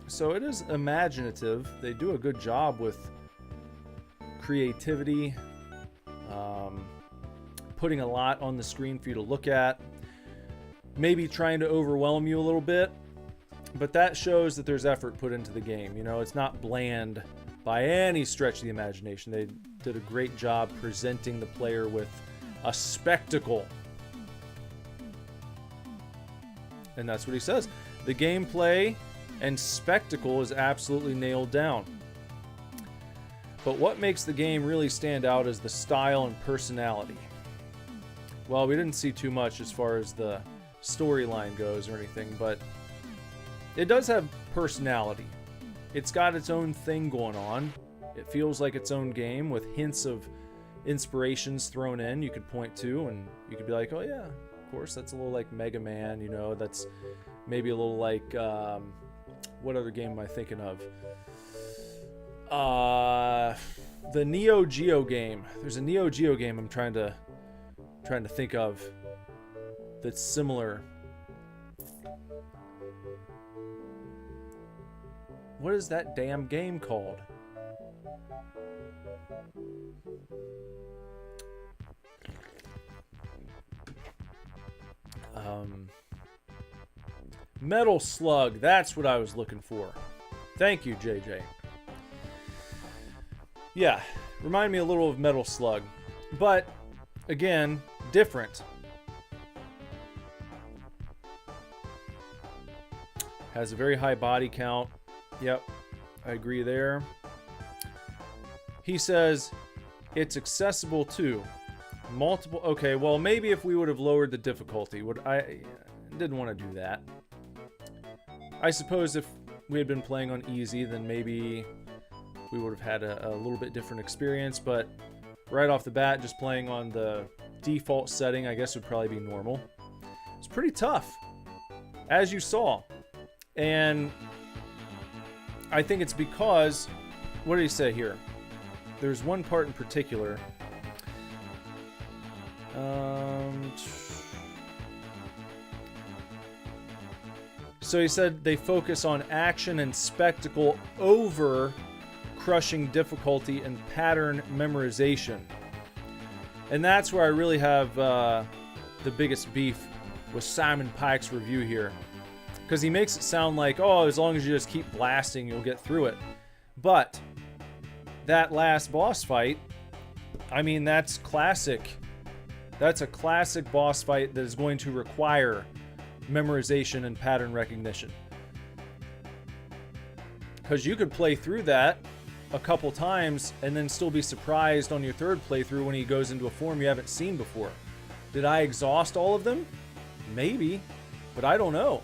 So it is imaginative. They do a good job with creativity, putting a lot on the screen for you to look at, maybe trying to overwhelm you a little bit, but that shows that there's effort put into the game. You know, it's not bland by any stretch of the imagination. They did a great job presenting the player with a spectacle. And that's what he says. The gameplay and spectacle is absolutely nailed down. But what makes the game really stand out is the style and personality. Well, we didn't see too much as far as the storyline goes or anything, but it does have personality. It's got its own thing going on. It feels like its own game with hints of inspirations thrown in you could point to, and you could be like, oh yeah, of course, that's a little like Mega Man, you know, that's maybe a little like, what other game am I thinking of? The Neo Geo game. There's a Neo Geo game I'm trying to think of that's similar. What is that damn game called? Metal Slug. That's what I was looking for. Thank you, JJ. Yeah, remind me a little of Metal Slug, but again, different. Has a very high body count. Yep, I agree there. He says it's accessible to multiple. Okay, well maybe if we would have lowered the difficulty, I didn't want to do that. I suppose if we had been playing on easy, then maybe we would have had a little bit different experience, but right off the bat, just playing on the default setting, I guess would probably be normal. It's pretty tough, as you saw. And I think it's because, what did he say here? There's one part in particular. So he said they focus on action and spectacle over crushing difficulty and pattern memorization. And that's where I really have the biggest beef with Simon Pike's review here. Because he makes it sound like, oh, as long as you just keep blasting, you'll get through it. But that last boss fight, I mean, that's classic. That's a classic boss fight that is going to require memorization and pattern recognition. Because you could play through that a couple times and then still be surprised on your third playthrough when he goes into a form you haven't seen before. Did I exhaust all of them? Maybe, but I don't know.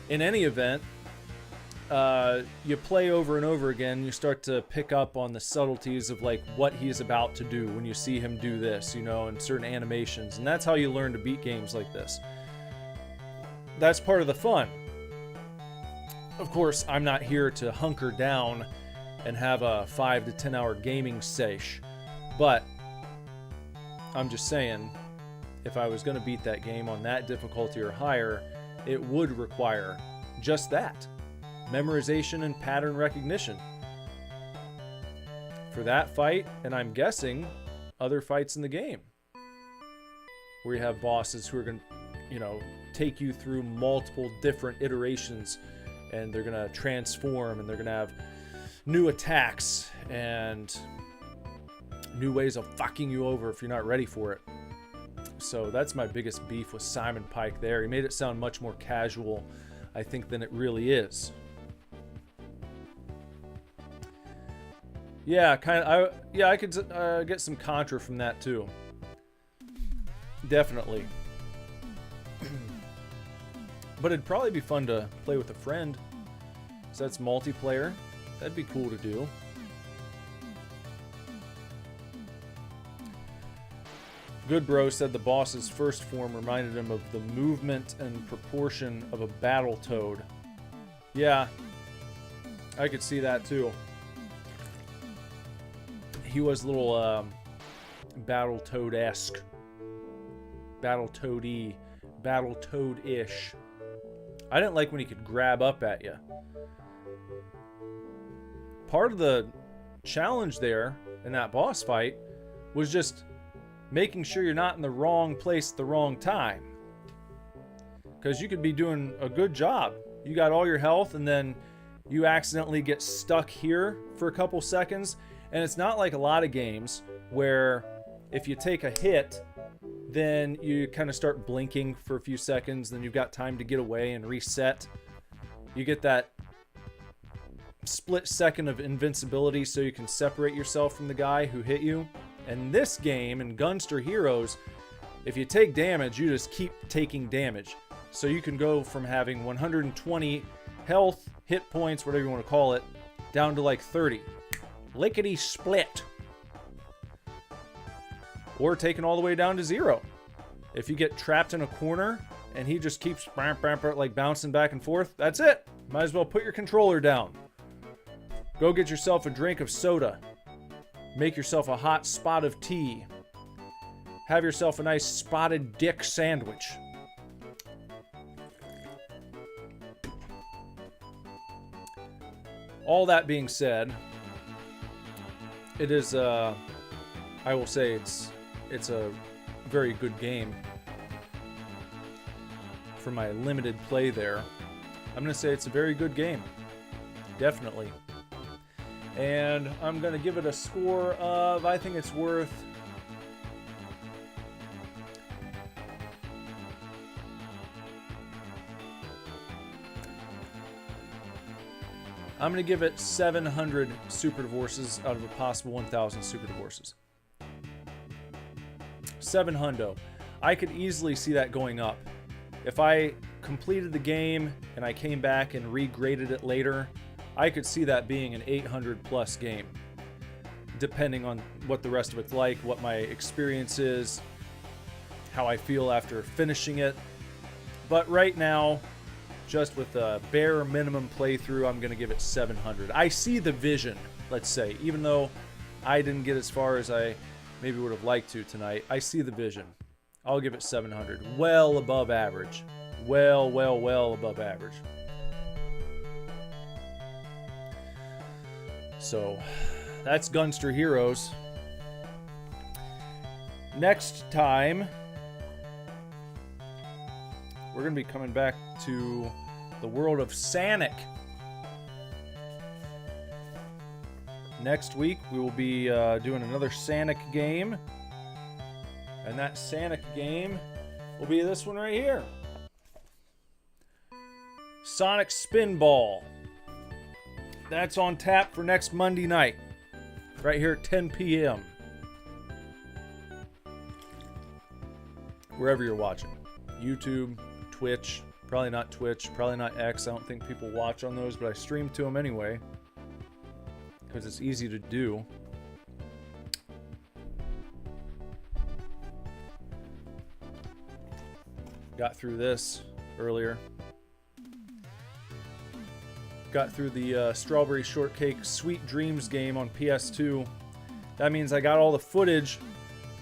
In any event, you play over and over again, you start to pick up on the subtleties of like what he's about to do when you see him do this, you know, and certain animations. And that's how you learn to beat games like this. That's part of the fun. Of course, I'm not here to hunker down and have a 5 to 10 hour gaming sesh, but I'm just saying, if I was going to beat that game on that difficulty or higher, it would require just that. Memorization and pattern recognition. For that fight, and I'm guessing other fights in the game. Where you have bosses who are going to, you know, take you through multiple different iterations, and they're going to transform, and they're going to have new attacks and new ways of fucking you over if you're not ready for it. So that's my biggest beef with Simon Pike there. He made it sound much more casual, I think, than it really is. Yeah, I could get some contra from that too. Definitely. But it'd probably be fun to play with a friend. So that's multiplayer. That'd be cool to do. Good Bro said the boss's first form reminded him of the movement and proportion of a battle toad. Yeah, I could see that too. He was a little battle toad-esque. Battle toady. Battle toad-ish. I didn't like when he could grab up at you. Part of the challenge there in that boss fight was just making sure you're not in the wrong place at the wrong time. Because you could be doing a good job. You got all your health and then you accidentally get stuck here for a couple seconds. And it's not like a lot of games where if you take a hit, then you kind of start blinking for a few seconds, then you've got time to get away and reset. You get that split second of invincibility so you can separate yourself from the guy who hit you. And this game, in Gunstar Heroes, if you take damage, you just keep taking damage. So you can go from having 120 health, hit points, whatever you want to call it, down to like 30. Lickety split. Or taken all the way down to 0. If you get trapped in a corner and he just keeps like bouncing back and forth, that's it. Might as well put your controller down. Go get yourself a drink of soda. Make yourself a hot spot of tea. Have yourself a nice spotted dick sandwich. All that being said, it is, I will say it's a very good game. For my limited play there, I'm going to say it's a very good game. Definitely. And I'm going to give it a score of, I think it's worth... I'm going to give it 700 Super Divorces out of a possible 1,000 Super Divorces. 700. I could easily see that going up. If I completed the game and I came back and regraded it later, I could see that being an 800 plus game. Depending on what the rest of it's like, what my experience is, how I feel after finishing it. But right now, just with a bare minimum playthrough, I'm going to give it 700. I see the vision, let's say, even though I didn't get as far as I maybe would have liked to tonight. I see the vision. I'll give it 700. Well above average. Well above average. So, that's Gunstar Heroes. Next time, we're going to be coming back to the world of Sonic. Next week, we will be doing another Sonic game. And that Sonic game will be this one right here. Sonic Spinball. That's on tap for next Monday night. Right here at 10 p.m. Wherever you're watching. YouTube, Twitch. Probably not Twitch. Probably not X. I don't think people watch on those, but I stream to them anyway. Because it's easy to do. Got through this earlier. Got through the Strawberry Shortcake Sweet Dreams game on PS2. That means I got all the footage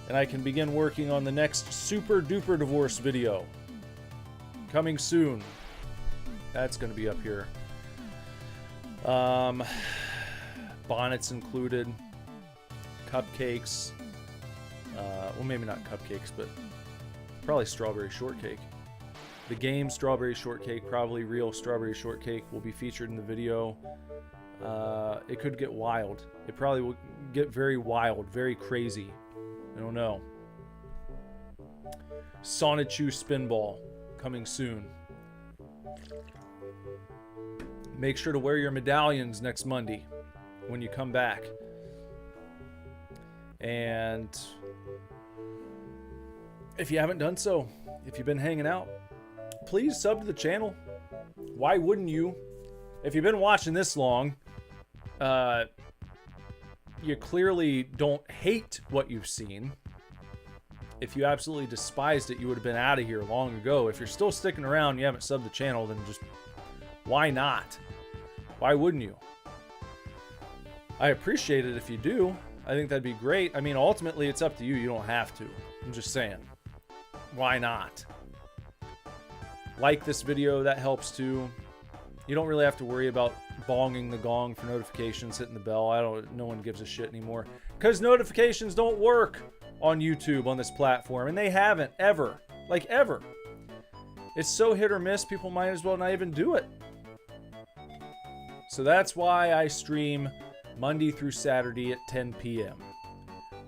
and I can begin working on the next Super Duper Divorce video. Coming soon. That's going to be up here. Bonnets included. Cupcakes. Well, maybe not cupcakes, but probably Strawberry Shortcake. The game Strawberry Shortcake, probably real Strawberry Shortcake, will be featured in the video. It could get wild. It probably will get very wild, very crazy. I don't know. Sonichu Spinball, coming soon. Make sure to wear your medallions next Monday when you come back. And if you haven't done so, if you've been hanging out, please sub to the channel. Why wouldn't you? If you've been watching this long, you clearly don't hate what you've seen. If you absolutely despised it, you would have been out of here long ago. If you're still sticking around, you haven't subbed the channel, then just why not? Why wouldn't you? I appreciate it if you do. I think that'd be great. I mean, ultimately, it's up to you. You don't have to. I'm just saying. Why not? Like this video, that helps too. You don't really have to worry about bonging the gong for notifications, hitting the bell. No one gives a shit anymore. Because notifications don't work on YouTube, on this platform. And they haven't, ever. Like, ever. It's so hit or miss, people might as well not even do it. So that's why I stream Monday through Saturday at 10 p.m.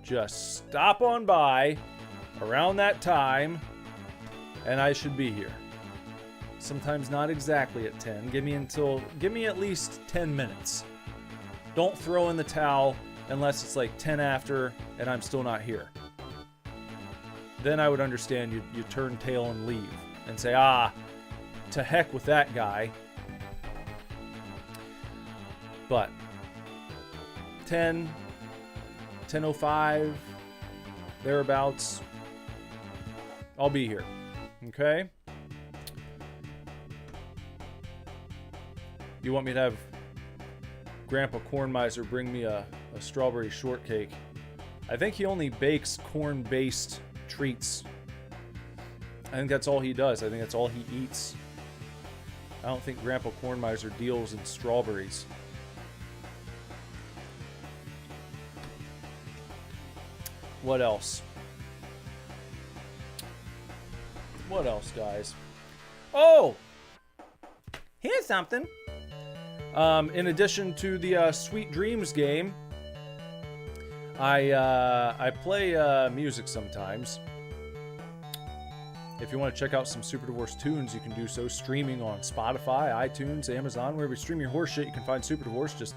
Just stop on by around that time, and I should be here. Sometimes not exactly at 10. Give me at least 10 minutes. Don't throw in the towel unless it's like 10 after and I'm still not here. Then I would understand you turn tail and leave and say, to heck with that guy. But 10:05, thereabouts, I'll be here. Okay? You want me to have Grandpa Corn Miser bring me a strawberry shortcake? I think he only bakes corn-based treats. I think that's all he does. I think that's all he eats. I don't think Grandpa Corn Miser deals in strawberries. What else? What else, guys? Oh! Here's something. In addition to the Sweet Dreams game, I play music sometimes. If you want to check out some Super Divorce tunes, you can do so streaming on Spotify, iTunes, Amazon. Wherever you stream your horse shit, you can find Super Divorce. Just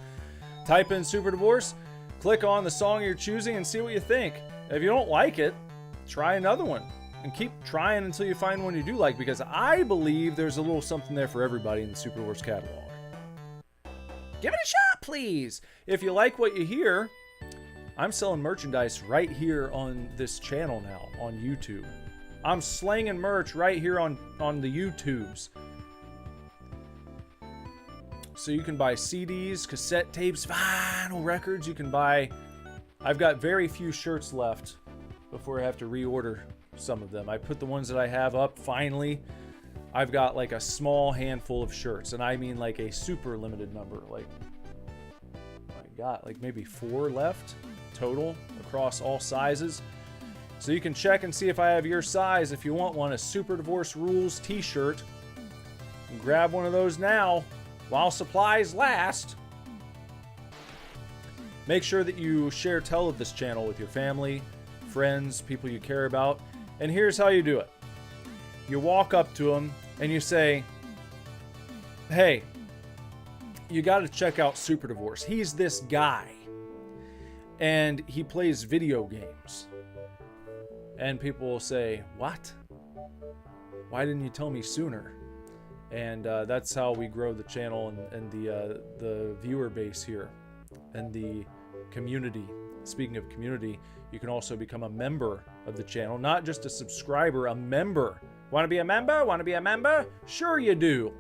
type in Super Divorce, click on the song you're choosing, and see what you think. If you don't like it, try another one. And keep trying until you find one you do like, because I believe there's a little something there for everybody in the Super Divorce catalog. Give it a shot, please! If you like what you hear, I'm selling merchandise right here on this channel now, on YouTube. I'm slanging merch right here on the YouTubes. So you can buy CDs, cassette tapes, vinyl records. You can buy... I've got very few shirts left before I have to reorder some of them. I put the ones that I have up finally. I've got like a small handful of shirts, and I mean like a super limited number. Like, I got like maybe 4 left total across all sizes. So you can check and see if I have your size. If you want one, a Super Divorce Rules t-shirt, grab one of those now while supplies last. Make sure that you tell of this channel with your family, friends, people you care about. And here's how you do it. You walk up to them and you say, hey, you got to check out Super Divorce. He's this guy. And he plays video games. And people will say, what? Why didn't you tell me sooner? And that's how we grow the channel and the viewer base here. And the community. Speaking of community, you can also become a member of the channel, not just a subscriber, a member. Want to be a member? Want to be a member? Sure you do.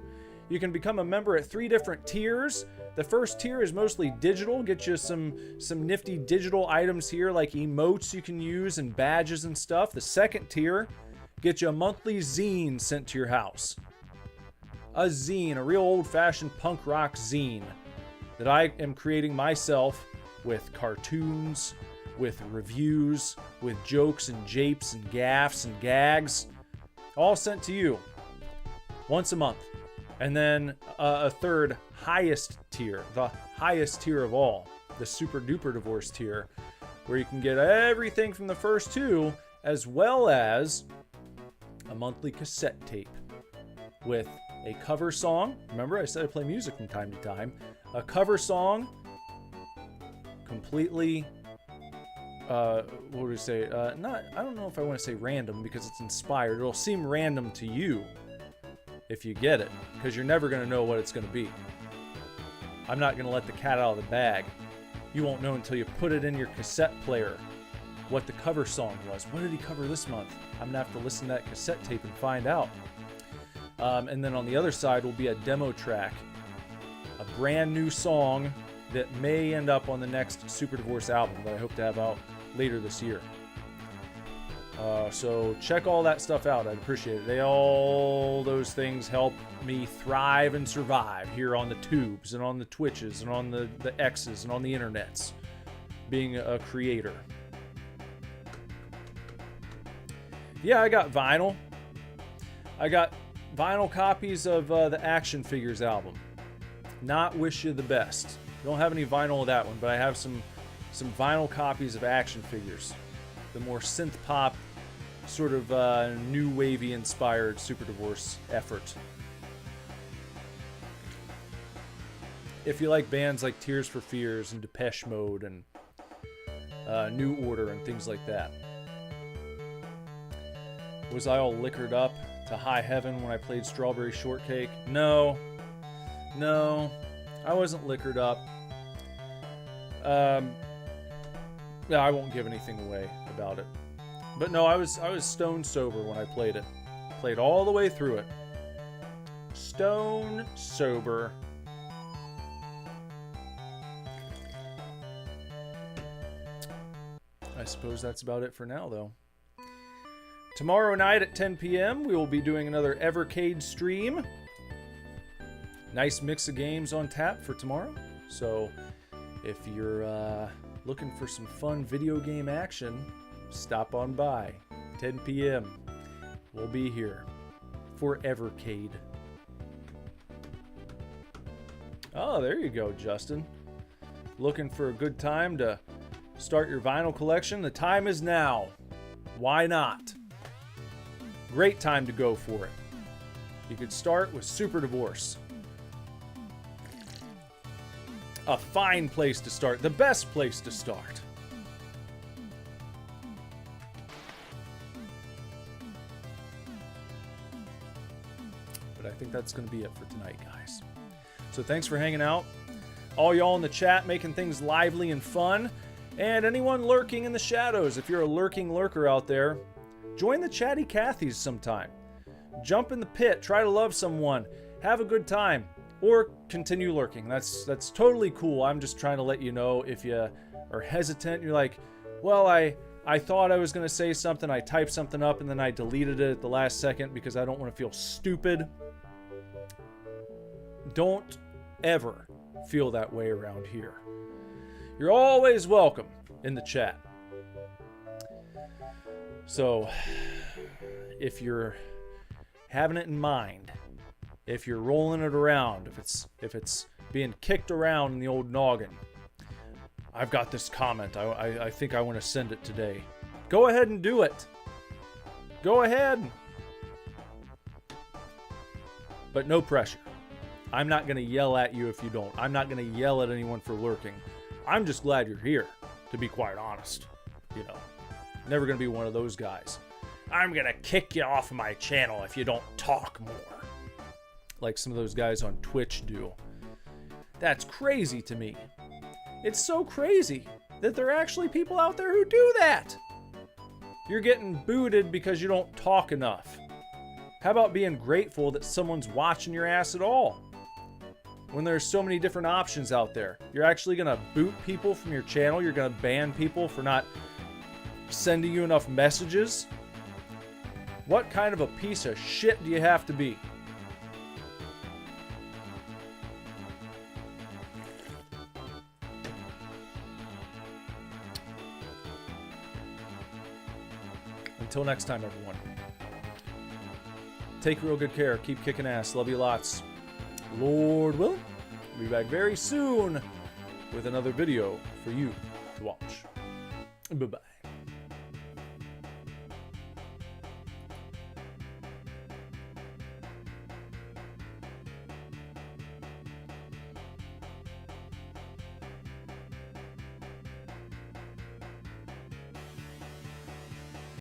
You can become a member at 3 different tiers. The first tier is mostly digital, get you some nifty digital items here like emotes you can use and badges and stuff. The second tier gets you a monthly zine sent to your house. A zine, a real old-fashioned punk rock zine that I am creating myself with cartoons, with reviews, with jokes and japes and gaffs and gags, all sent to you once a month. And then a third highest tier, the highest tier of all, the Super Duper Divorce tier, where you can get everything from the first 2, as well as a monthly cassette tape with a cover song. Remember, I said I play music from time to time. A cover song, completely, what would we say? I don't know if I want to say random because it's inspired. It'll seem random to you if you get it, because you're never going to know what it's going to be. I'm not going to let the cat out of the bag. You won't know until you put it in your cassette player what the cover song was. What did he cover this month? I'm gonna have to listen to that cassette tape and find out. And then on the other side will be a demo track, a brand new song that may end up on the next Super Divorce album that I hope to have out later this year. So check all that stuff out. I'd appreciate it. All those things help me thrive and survive here on the tubes and on the Twitches and on the X's and on the internets, being a creator. Yeah, I got vinyl. I got vinyl copies of the Action Figures album. Not Wish You the Best. Don't have any vinyl of that one, but I have some vinyl copies of Action Figures. The more synth pop, sort of new wavy inspired Super Divorce effort. If you like bands like Tears for Fears and Depeche Mode and New Order and things like that. Was I all liquored up to high heaven when I played Strawberry Shortcake? No, I wasn't liquored up. No, I won't give anything away about it. But no, I was stone sober when I played it. Played all the way through it. Stone sober. I suppose that's about it for now, though. Tomorrow night at 10 p.m., we will be doing another Evercade stream. Nice mix of games on tap for tomorrow. So if you're looking for some fun video game action, stop on by. 10 p.m. We'll be here for Evercade. Oh, there you go, Justin. Looking for a good time to start your vinyl collection? The time is now. Why not? Great time to go for it. You could start with Super Divorce. A fine place to start. The best place to start. But I think that's going to be it for tonight, guys. So thanks for hanging out. All y'all in the chat making things lively and fun. And anyone lurking in the shadows, if you're a lurking lurker out there, join the Chatty Cathys sometime. Jump in the pit, try to love someone, have a good time, or continue lurking. That's totally cool. I'm just trying to let you know if you are hesitant. You're like, well, I thought I was going to say something, I typed something up, and then I deleted it at the last second because I don't want to feel stupid. Don't ever feel that way around here. You're always welcome in the chat. So, if you're having it in mind, if you're rolling it around, if it's being kicked around in the old noggin, I've got this comment. I think I want to send it today. Go ahead and do it. Go ahead. But no pressure. I'm not going to yell at you if you don't. I'm not going to yell at anyone for lurking. I'm just glad you're here, to be quite honest. You know, never going to be one of those guys. I'm going to kick you off of my channel if you don't talk more. Like some of those guys on Twitch do. That's crazy to me. It's so crazy that there are actually people out there who do that. You're getting booted because you don't talk enough. How about being grateful that someone's watching your ass at all? When there's so many different options out there. You're actually going to boot people from your channel. You're going to ban people for not sending you enough messages. What kind of a piece of shit do you have to be? Until next time, everyone. Take real good care. Keep kicking ass. Love you lots. Lord willing, we'll be back very soon with another video for you to watch. Bye-bye.